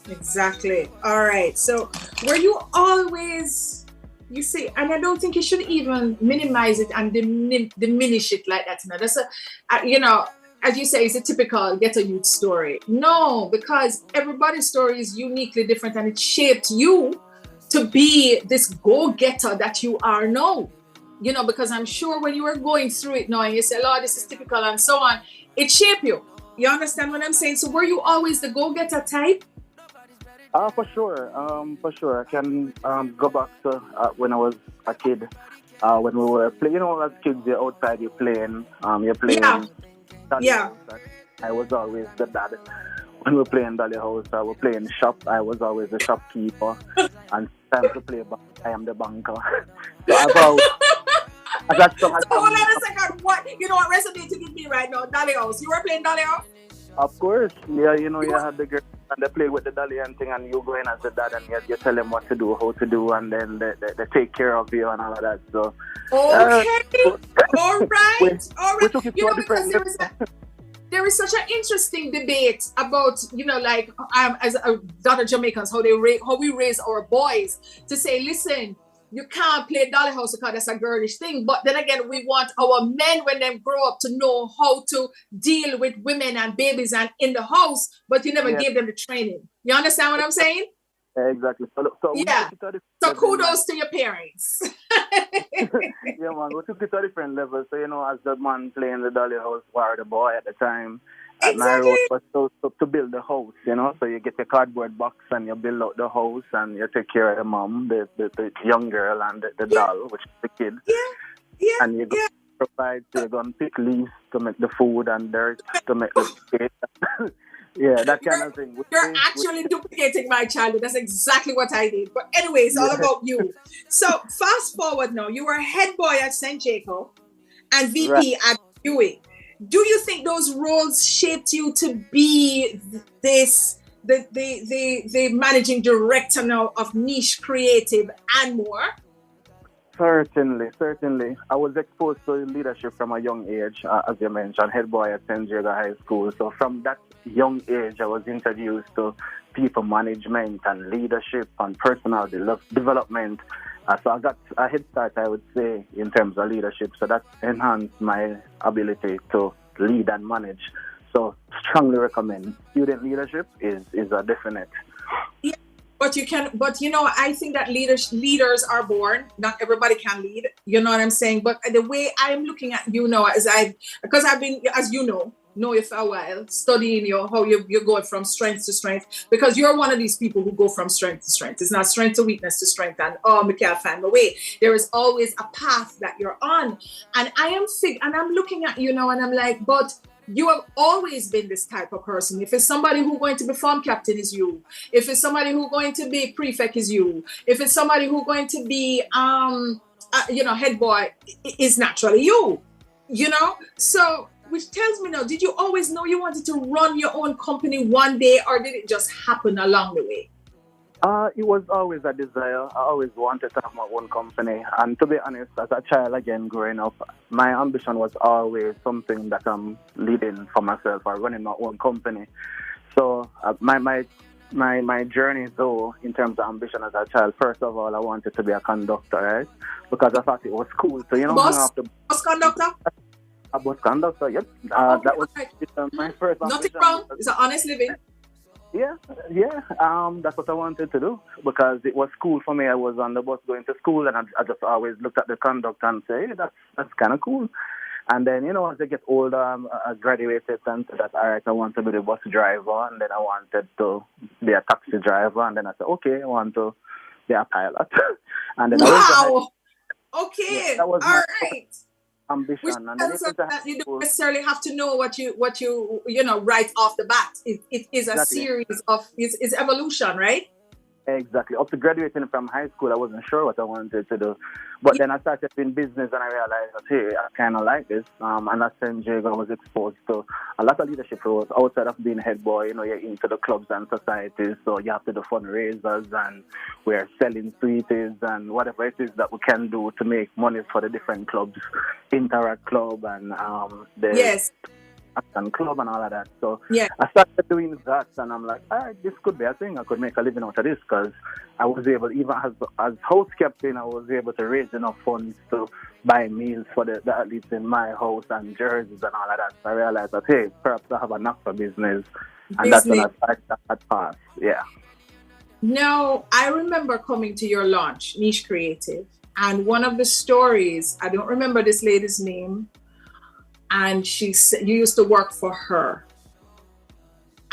Exactly. All right. So, were you always... You see, and I don't think you should even minimize it and diminish it like that. That's as you say, it's a typical get a youth story. No, because everybody's story is uniquely different, and it shaped you to be this go-getter that you are now. Because I'm sure when you were going through it now and you say, Lord, this is typical and so on, it shaped you. You understand what I'm saying? So were you always the go-getter type? For sure. I can go back to when I was a kid. When we were playing, as kids, you're outside, you're playing. Yeah. I was always the dad. When we were playing Dolly House, I was playing shop. I was always the shopkeeper. And time to play bank, I am the banker. So hold on a second. What resonated with me right now? Dolly House. You were playing Dolly House? Of course. Yeah, you had the girl and they play with the dolly and thing, and you go in as the dad and you tell them what to do, how to do, and then they take care of you and all of that. So okay. All right. We took it to a different level. There is such an interesting debate about, as a lot of Jamaicans, how we raise our boys to say, listen, you can't play Dolly House because that's a girlish thing. But then again, we want our men, when they grow up, to know how to deal with women and babies and in the house, but you never gave them the training. You understand what I'm saying? Exactly. So kudos to your parents. Yeah, man. We took it to a different level. So, as the man playing the Dolly House or the boy at the time, my role was to build the house, So you get your cardboard box and you build out the house and you take care of the mom, the young girl, and the doll, which is the kid. Yeah. And you provide, so you're going to pick leaves to make the food and dirt to make the cake. Yeah, that kind of thing. You're actually duplicating my childhood. That's exactly what I did. But anyway, it's all about you. So fast forward now. You were head boy at St. Jacob and VP at UWI. Do you think those roles shaped you to be the managing director now of Niche Creative and more? Certainly. I was exposed to leadership from a young age, as you mentioned, head boy at St. Jago High School. So from that young age, I was introduced to people management and leadership and personal development. So I got a head start, I would say, in terms of leadership. So that enhanced my ability to lead and manage. So strongly recommend. Student leadership is a definite. Yeah. But you can, but you know, I think that leaders are born. Not everybody can lead. You know what I'm saying? But the way I'm looking at you now, because I've been, as you know you for a while, studying how you're going from strength to strength, because you're one of these people who go from strength to strength. It's not strength to weakness to strength, and we can't find my way. There is always a path that you're on, and I'm looking at you now, and I'm like, but you have always been this type of person. If it's somebody who's going to be farm captain, is you. If it's somebody who's going to be prefect, is you. If it's somebody who's going to be head boy, is naturally you. You know, so which tells me now, did you always know you wanted to run your own company one day, or did it just happen along the way? It was always a desire. I always wanted to have my own company. And to be honest, as a child, again, growing up, my ambition was always something that I'm leading for myself or running my own company. So my journey, though, in terms of ambition as a child, first of all, I wanted to be a conductor, right? Because I thought it was cool. So, bus conductor? A bus conductor, yep. That was my first ambition. Nothing wrong. It's an honest living. Yeah. That's what I wanted to do because it was cool for me. I was on the bus going to school, and I just always looked at the conductor and say, hey, that's kind of cool. And then, as I get older, I graduated and said that, all right, I want to be the bus driver, and then I wanted to be a taxi driver, and then I said, okay, I want to be a pilot. And then wow! Okay, that was all right. Ambition. Which and tells us that you don't necessarily have to know what you right off the bat. It is a series of is evolution, right? Exactly. Up to graduating from high school, I wasn't sure what I wanted to do. But then I started in business and I realized that, hey, I kind of like this. And at St. Jago, I was exposed to a lot of leadership roles outside of being head boy. You're into the clubs and societies. So you have to do fundraisers, and we're selling sweeties and whatever it is that we can do to make money for the different clubs, Interact Club and the Action Club and all of that. So I started doing that, and I'm like, all right, this could be a thing. I could make a living out of this because I was able, even as house captain, I was able to raise enough funds to buy meals for the athletes in my house and jerseys and all of that. So I realized that, hey, perhaps I have a knack for business. And that's when I started that path. Yeah. Now, I remember coming to your launch, Niche Creative, and one of the stories, I don't remember this lady's name, and she said you used to work for her,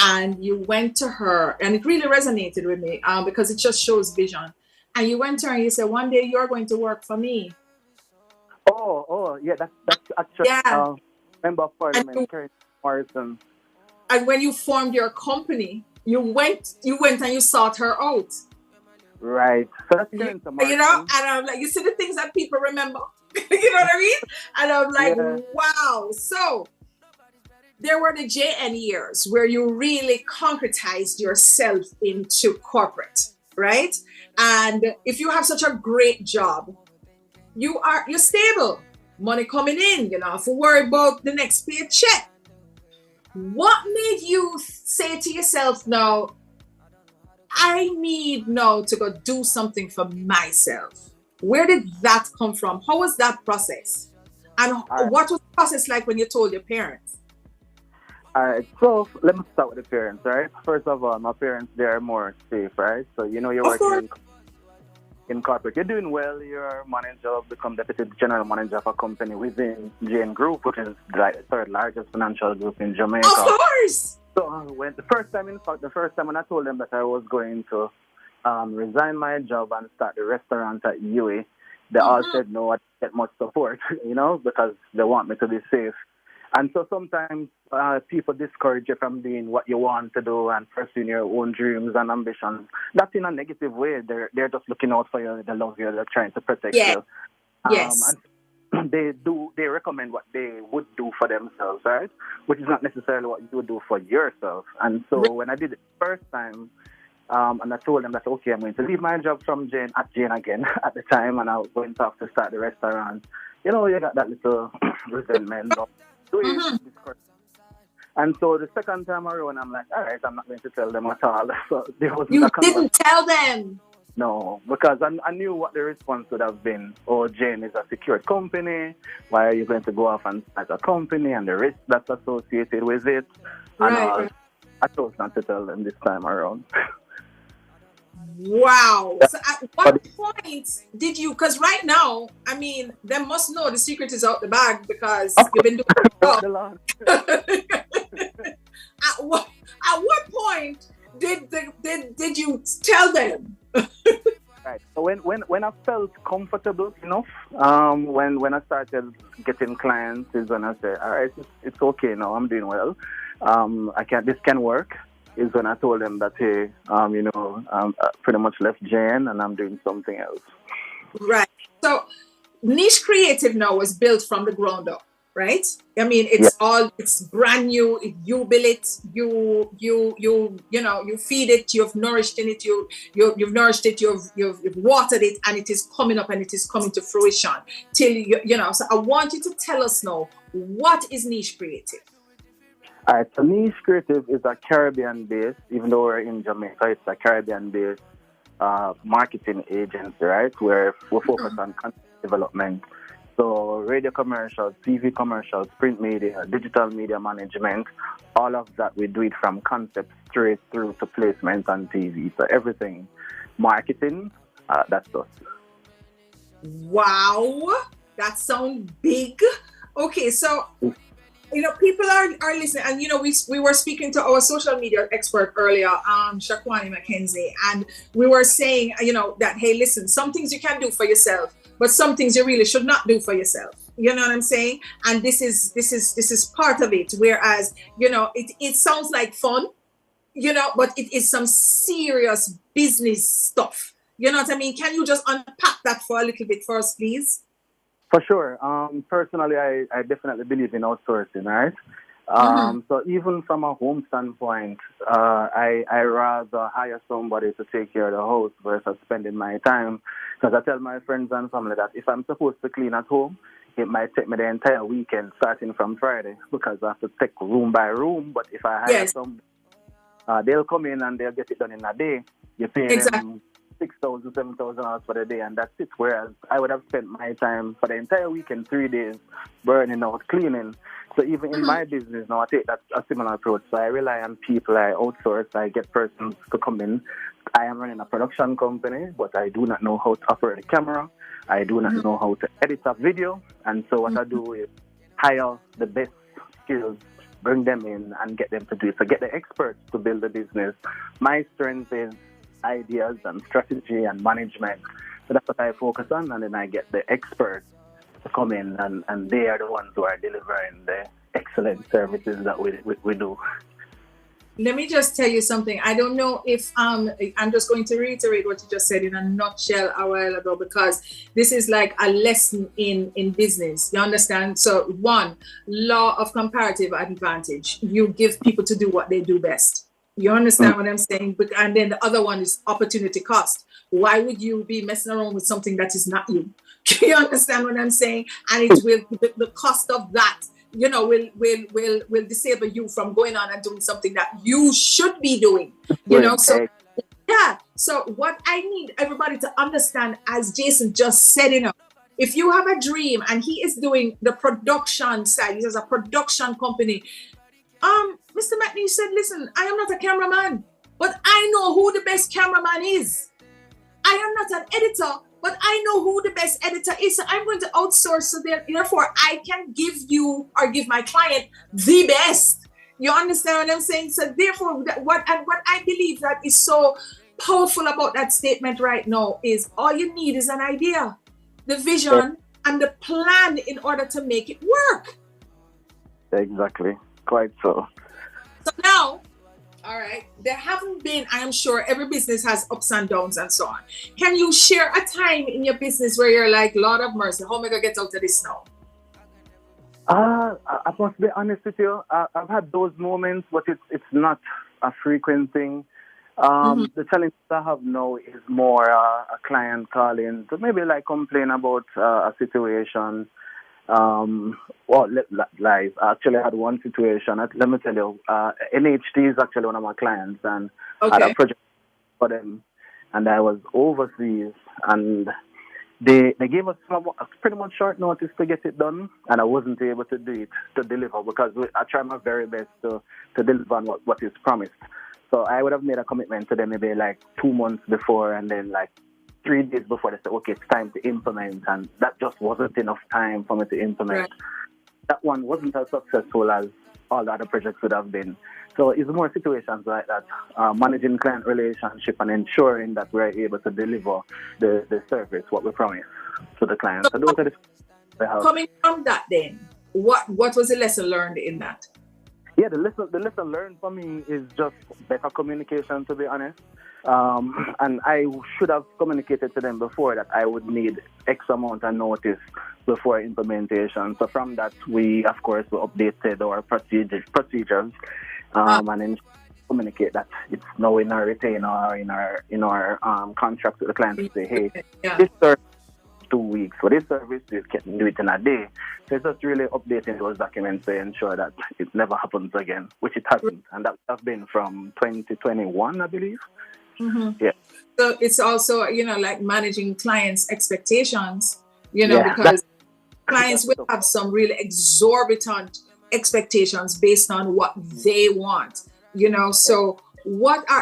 and you went to her, and it really resonated with me because it just shows vision. And you went to her and you said, one day you're going to work for me. Oh, yeah, that's actually Member of Parliament, Karen Morrison. And when you formed your company, you went and you sought her out. Right. So that's Karen and I'm like, you see the things that people remember. You know what I mean? And I'm like, wow. So there were the JN years where you really concretized yourself into corporate, right? And if you have such a great job, you're stable, money coming in, you don't have to worry about the next paycheck. What made you say to yourself, now, I need now to go do something for myself? Where did that come from? How was that process? And what was the process like when you told your parents? All right, so let me start with the parents, right? First of all, my parents, they're more safe, right? So, you're working in corporate. You're doing well. You're manager, become deputy general manager of a company within JN Group, which is like the third largest financial group in Jamaica. Of course! So when the first time when I told them that I was going to resign my job and start the restaurant at UA, they all said no, I didn't get much support, because they want me to be safe. And so sometimes people discourage you from doing what you want to do and pursuing your own dreams and ambitions. That's in a negative way. They're just looking out for you. They love you. They're trying to protect you. Yes. And they recommend what they would do for themselves, right? Which is not necessarily what you would do for yourself. And so when I did it the first time, and I told them that, okay, I'm going to leave my job from Jane again at the time, and I was going to have to start the restaurant. You got that little resentment. And so the second time around, I'm like, all right, I'm not going to tell them at all. So you didn't tell them? No, because I knew what the response would have been. Oh, Jane is a secured company. Why are you going to go off and start a company and the risk that's associated with it? And I chose not to tell them this time around. Wow. So at what point did you, because right now, I mean, they must know the secret is out the bag because you've been doing it. At what point did you tell them? Right. So when I felt comfortable enough, when I started getting clients, is when I said, all right, it's okay now. I'm doing well. This can work. Is when I told them that, hey, I pretty much left Jane and I'm doing something else. Right. So Niche Creative now was built from the ground up, right? I mean, it's brand new. You build it, you feed it, you've nourished in it, you've nourished it, you've watered it, and it is coming up and it is coming to fruition till So I want you to tell us now, what is Niche Creative? All right, so Niche Creative is a Caribbean-based, even though we're in Jamaica, it's a Caribbean-based marketing agency, right? Where we focus on content development. So radio commercials, TV commercials, print media, digital media management, all of that, we do it from concept straight through to placement on TV. So everything, marketing, that's us. Wow, that sounds big. Okay, so people are listening, and we were speaking to our social media expert earlier, Shaquani McKenzie, and we were saying, that, hey, listen, some things you can do for yourself, but some things you really should not do for yourself. You know what I'm saying? And this is part of it. Whereas, it sounds like fun, but it is some serious business stuff. You know what I mean? Can you just unpack that for a little bit for us, please? For sure. Personally, I definitely believe in outsourcing, right? So even from a home standpoint, I rather hire somebody to take care of the house versus spending my time. Because I tell my friends and family that if I'm supposed to clean at home, it might take me the entire weekend, starting from Friday, because I have to take room by room. But if I hire somebody, they'll come in and they'll get it done in a day. You pay them $6,000, $7,000 for the day, and that's it. Whereas I would have spent my time for the entire weekend, 3 days, burning out, cleaning. So even in my business now, I take that a similar approach. So I rely on people, I outsource, I get persons to come in. I am running a production company, but I do not know how to operate a camera. I do not know how to edit a video. And so what I do is hire the best skills, bring them in and get them to do it. So get the experts to build the business. My strength is ideas and strategy and management. So that's what I focus on, and then I get the experts to come in, and they are the ones who are delivering the excellent services that we do. Let me just tell you something. I don't know if I'm just going to reiterate what you just said in a nutshell a while ago, because this is like a lesson in business. You understand? So one, law of comparative advantage. You give people to do what they do best. You understand what I'm saying? And then the other one is opportunity cost. Why would you be messing around with something that is not you? You understand what I'm saying? And it will, the cost of that, will disable you from going on and doing something that you should be doing. So yeah. So what I need everybody to understand, as Jason just said, if you have a dream and he is doing the production side, he has a production company. Mr. McNeil said, listen, I am not a cameraman, but I know who the best cameraman is. I am not an editor, but I know who the best editor is. So I'm going to outsource, so therefore I can give you or give my client the best. You understand what I'm saying? So therefore, what I believe that is so powerful about that statement right now is all you need is an idea, the vision, and the plan in order to make it work. Exactly. Quite so. So now, all right, there haven't been, I am sure every business has ups and downs and so on. Can you share a time in your business where you're like, Lord of mercy, how am I going to get out of this now? I must be honest with you. I've had those moments, but it's not a frequent thing. The challenge I have now is more a client calling to maybe like complain about a situation. Live. I actually had one situation. Let me tell you, NHT is actually one of my clients, and I had a project for them, and I was overseas, and they gave us pretty much short notice to get it done, and I wasn't able to do it, to deliver, because I try my very best to deliver on what is promised. So I would have made a commitment to them maybe like 2 months before, and then like 3 days before they said, okay, it's time to implement. And that just wasn't enough time for me to implement. Right. That one wasn't as successful as all the other projects would have been. So it's more situations like that, managing client relationship and ensuring that we're able to deliver the service, what we promise to the client. So those are the Coming from that then, what was the lesson learned in that? Yeah, the lesson learned for me is just better communication, to be honest. And I should have communicated to them before that I would need X amount of notice before implementation. So from that, we, of course, we updated our procedures and then communicate that it's now in our retainer or in our contract with the client to say, hey, this service 2 weeks. For this service, you can do it in a day. So it's just really updating those documents to ensure that it never happens again, which it hasn't. And that would have been from 2021, I believe. Mm-hmm. Yeah. So it's also, like managing clients' expectations, because clients will have some really exorbitant expectations based on what they want, So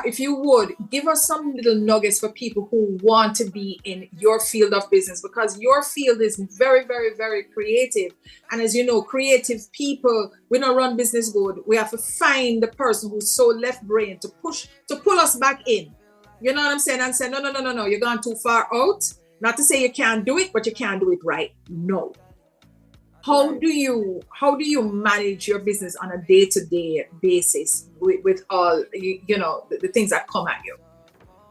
if you would, give us some little nuggets for people who want to be in your field of business, because your field is very, very, very creative. And as you know, creative people, we don't run business good. We have to find the person who's so left brain to pull us back in. You know what I'm saying? And say, no, you're gone too far out. Not to say you can't do it, but you can't do it right. No. How do you manage your business on a day-to-day basis with all the things that come at you?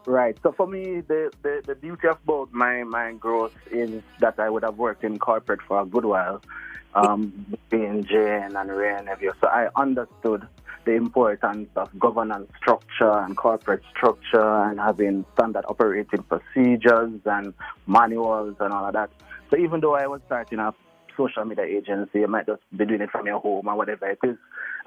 Right. So for me, the beauty of both my growth is that I would have worked in corporate for a good while, being Jane and Ray and Evio. So I understood the importance of governance structure and corporate structure and having standard operating procedures and manuals and all of that. So even though I was starting a social media agency, you might just be doing it from your home or whatever it is,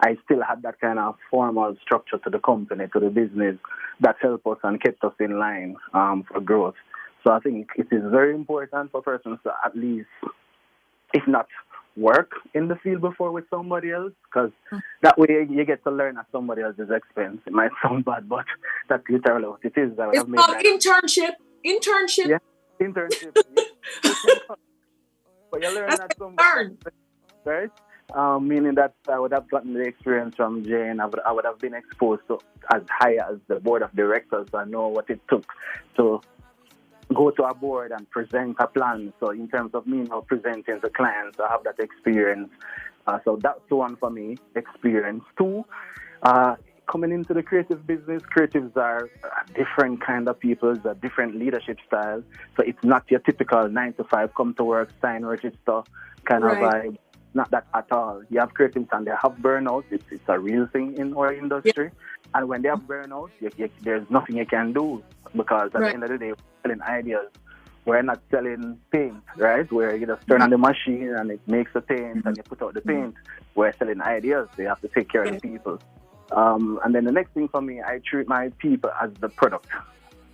I still had that kind of formal structure to the company, to the business that helped us and kept us in line for growth. So I think it is very important for persons to at least, if not work in the field before with somebody else, because that way you get to learn at somebody else's expense. It might sound bad, but that's literally what it is. It's called internship. Yeah, internship. But you learn at somebody else, right? Meaning that I would have gotten the experience from Jane. I would have been exposed to as high as the board of directors. So I know what it took to go to a board and present a plan. So in terms of me now presenting to clients, I have that experience. So that's one for me, experience. Two, coming into the creative business, creatives are a different kind of people, a different leadership style. So it's not your typical 9 to 5, come to work, sign, register kind of vibe. Not that at all. You have creatives and they have burnout. It's a real thing in our industry. Yeah. And when they have burnout, there's nothing you can do, because at the end of the day, we're selling ideas. We're not selling paint, right? Where you just turn on the machine and it makes the paint and you put out the paint. We're selling ideas. So you have to take care of the people. And then the next thing for me, I treat my people as the product.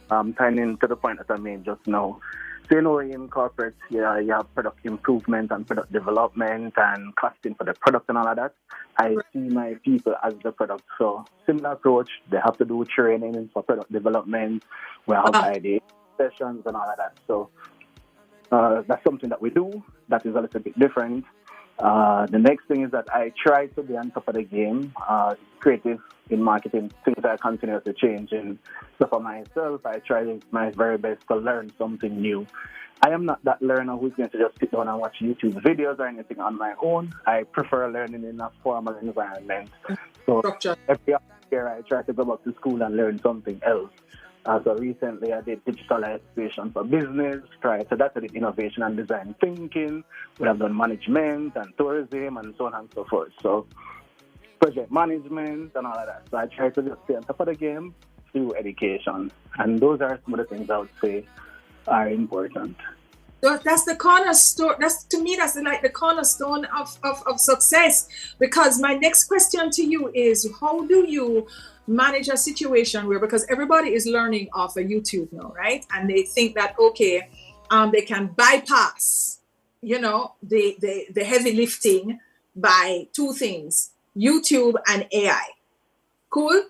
Tying into the point that I made just now. So, in corporate, you have product improvement and product development and costing for the product and all of that. I see my people as the product. So, similar approach. They have to do training for product development. We have idea sessions and all of that. So, that's something that we do. That is a little bit different. The next thing is that I try to be on top of the game. Creative in marketing, things are continuously changing. So for myself, I try my very best to learn something new. I am not that learner who's going to just sit down and watch YouTube videos or anything on my own. I prefer learning in a formal environment. So every year I try to go back to school and learn something else. So recently I did digitalization for business. Prior to that I did innovation and design thinking. We have done management and tourism and so on and so forth. So project management and all of that. So I try to just stay on top of the game through education. And those are some of the things I would say are important. So that's the cornerstone. To me, that's like the cornerstone of success. Because my next question to you is, how do you manage a situation where, because everybody is learning off of YouTube now, right? And they think that, okay, they can bypass, the heavy lifting by two things, YouTube and AI. Cool?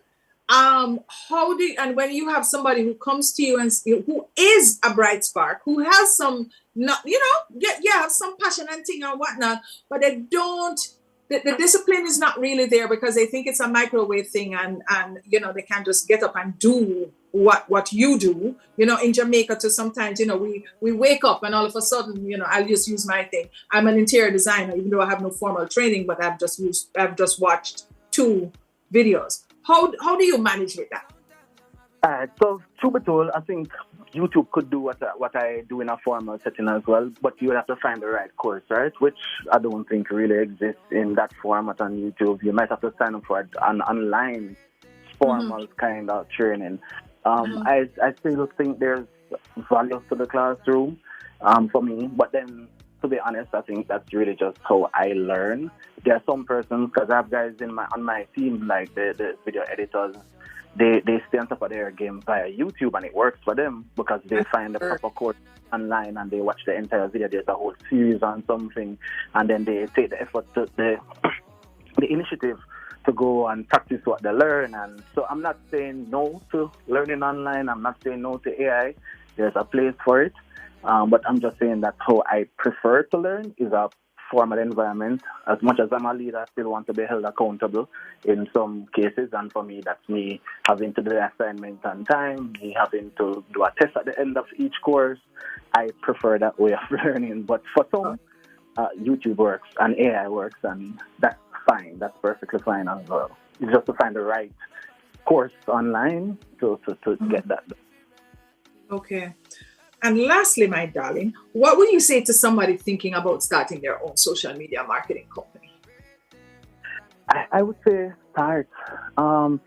How do you, and when you have somebody who comes to you and who is a bright spark, who has some, not, have some passion and thing and whatnot, but they don't, the discipline is not really there because they think it's a microwave thing, and they can't just get up and do what you do. In Jamaica, to sometimes we wake up and all of a sudden, I'll just use my thing. I'm an interior designer, even though I have no formal training, but I've just watched 2 videos. How do you manage with that? So truth be told, I think YouTube could do what I do in a formal setting as well, but you would have to find the right course, right? Which I don't think really exists in that format on YouTube. You might have to sign up for an online formal kind of training. I still think there's value to the classroom for me, but then to be honest, I think that's really just how I learn. There are some persons, because I have guys on my team, like the video editors, they stay on top of their game via YouTube, and it works for them because they find the proper course online and they watch the entire video. There's a whole series on something, and then they take the effort, the initiative to go and practice what they learn. And so I'm not saying no to learning online. I'm not saying no to AI. There's a place for it. But I'm just saying that how I prefer to learn is a formal environment. As much as I'm a leader, I still want to be held accountable in some cases. And for me, that's me having to do the assignment on time, me having to do a test at the end of each course. I prefer that way of learning. But for some, YouTube works and AI works, and that's fine. That's perfectly fine as well. It's just to find the right course online to get that done. Okay. And lastly, my darling, what would you say to somebody thinking about starting their own social media marketing company? I would say start. Do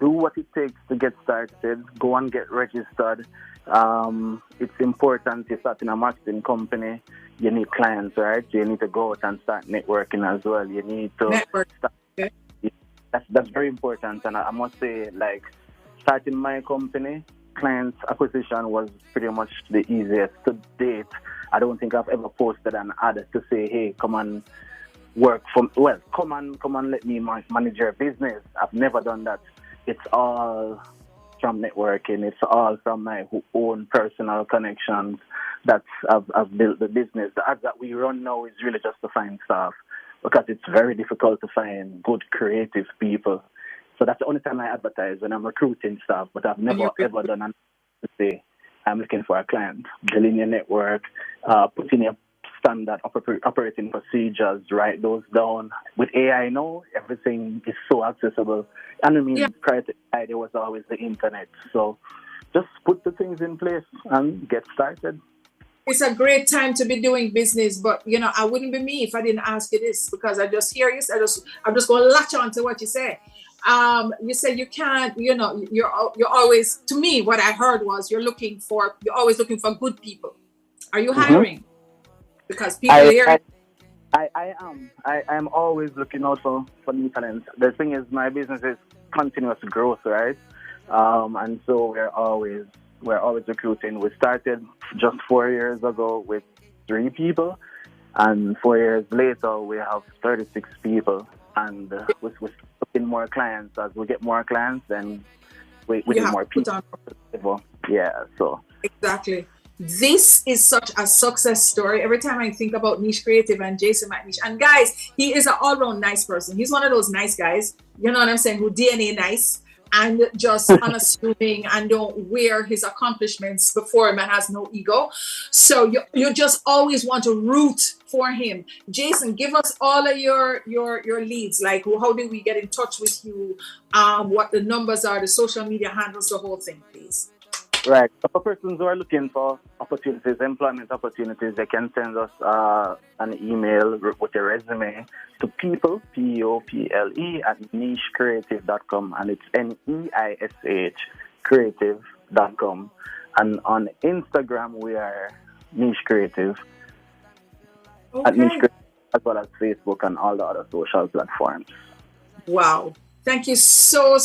what it takes to get started. Go and get registered. It's important if starting a marketing company. You need clients, right? You need to go out and start networking as well. You need to network. Okay. That's very important. And I must say, like, starting my company, client acquisition was pretty much the easiest to date. I don't think I've ever posted an ad to say, hey, come and work for, well, come and let me manage your business. I've never done that. It's all from networking. It's all from my own personal connections that I've built the business. The ads that we run now is really just to find staff because it's very difficult to find good creative people. So that's the only time I advertise when I'm recruiting staff, but I've never ever done an to say I'm looking for a client. Building your network, putting your standard operating procedures, write those down. With AI now, everything is so accessible. And I mean, prior to AI, there was always the internet. So just put the things in place and get started. It's a great time to be doing business, but I wouldn't be me if I didn't ask you this, because I just hear you. I'm just going to latch on to what you say. You said you can't, you're always, to me, what I heard was you're always looking for good people. Are you hiring? Because people here. I am. I am always looking out for new talents. The thing is, my business is continuous growth, right? And so we're always recruiting. We started just 4 years ago with 3 people, and 4 years later we have 36 people. And we're getting more clients. As we get more clients, then we need more people. Yeah, so. Exactly. This is such a success story. Every time I think about Niche Creative and Jason McNiche, and guys, he is an all-round nice person. He's one of those nice guys, you know what I'm saying, who DNA nice and just unassuming and don't wear his accomplishments before him and has no ego. So you just always want to root for him. Jason, give us all of your leads. Like, how do we get in touch with you? What the numbers are, the social media handles, the whole thing, please. Right. For persons who are looking for opportunities, employment opportunities, they can send us an email with a resume to people, PEOPLE, at nichecreative.com, and it's NEISH creative.com. And on Instagram, we are Niche Creative, at Niche Creative, as well as Facebook and all the other social platforms. Wow. Thank you so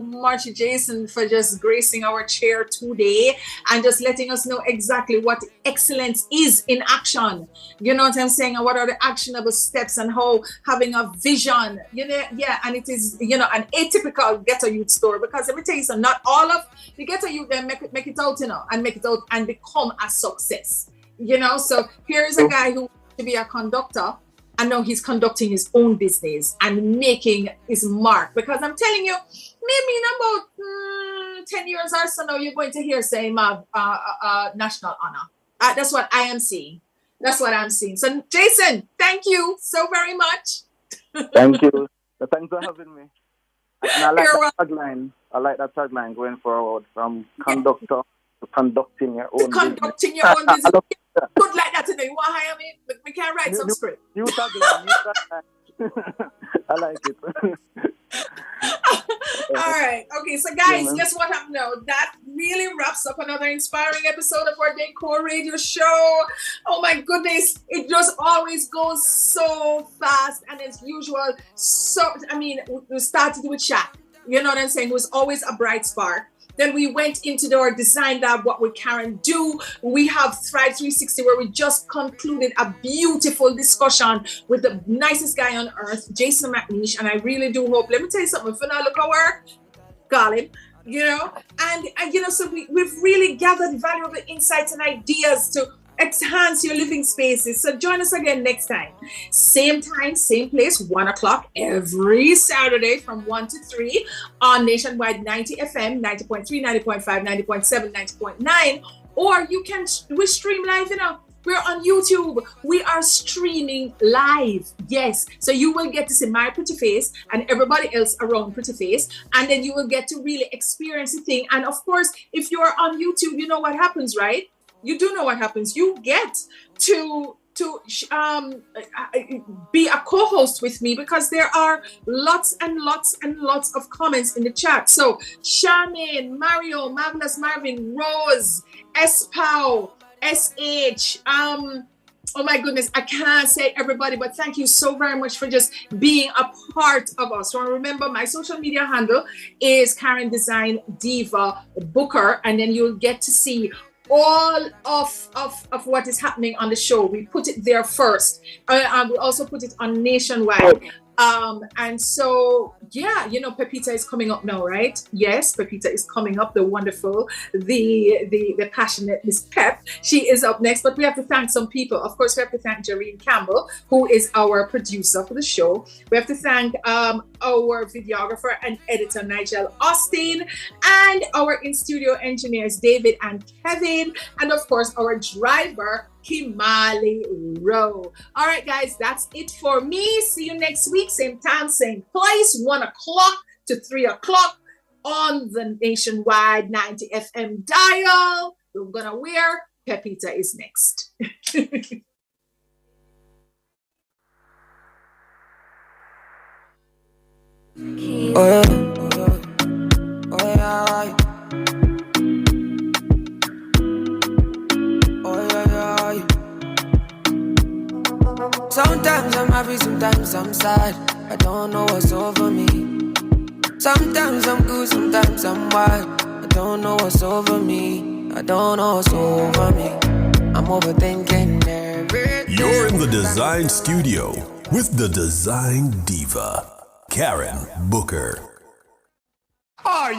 much, Jason, for just gracing our chair today and just letting us know exactly what excellence is in action. You know what I'm saying? And what are the actionable steps and how having a vision, and it is, an atypical ghetto youth story. Because let me tell you something, not all of the ghetto youth then make it out, and make it out and become a success. So here's a guy who wants to be a conductor. And now he's conducting his own business and making his mark. Because I'm telling you, maybe in about 10 years or so now, you're going to hear saying national honor. That's what I am seeing. That's what I'm seeing. So, Jason, thank you so very much. Thank you. Thanks for having me. And I like that tagline going forward from conductor to conducting your own business. Conducting your own business. Good like that today. You want to hire me? We can write some script. New tagline. I like it. All right. Okay, so guys, guess what happened now? That really wraps up another inspiring episode of our Decor Radio Show. Oh my goodness. It just always goes so fast. And as usual, we started with Shaq. You know what I'm saying? It was always a bright spark. Then we went into our design lab, what would Karen do? We have Thrive 360, where we just concluded a beautiful discussion with the nicest guy on earth, Jason McNeish. And I really do hope, let me tell you something, if you not look at work, call him, so we've really gathered valuable insights and ideas to enhance your living spaces. So join us again next time. Same time, same place, 1 o'clock every Saturday from 1 to 3 on Nationwide 90 FM, 90.3, 90.5, 90.7, 90.9. Or we stream live, We're on YouTube. We are streaming live. Yes. So you will get to see my pretty face and everybody else around pretty face. And then you will get to really experience the thing. And of course, if you're on YouTube, you know what happens, right? You do know what happens. You get to be a co-host with me because there are lots and lots and lots of comments in the chat. So Charmaine, Mario, Marvelous Marvin, Rose, Espau, SH, oh my goodness, I can't say everybody, but thank you so very much for just being a part of us. So remember, my social media handle is Karen Dezign Diva Booker, and then you'll get to see all of what is happening on the show. We put it there first. We also put it on Nationwide. And so, Pepita is coming up now, right? Yes, Pepita is coming up, the wonderful, the passionate Miss Pep. She is up next, but we have to thank some people. Of course, we have to thank Jareen Campbell, who is our producer for the show. We have to thank our videographer and editor, Nigel Austin, and our in-studio engineers, David and Kevin, and of course, our driver, Kimali Rowe. All right, guys, that's it for me. See you next week, same time, same place, 1 o'clock to 3 o'clock on the Nationwide 90 FM dial. We're gonna wear Pepita is next. Sometimes I'm happy, sometimes I'm sad. I don't know what's over me. Sometimes I'm good, sometimes I'm wild. I don't know what's over me. I don't know what's over me. I'm overthinking everything. You're in the Design Studio with the Design Diva, Karen Booker. Are you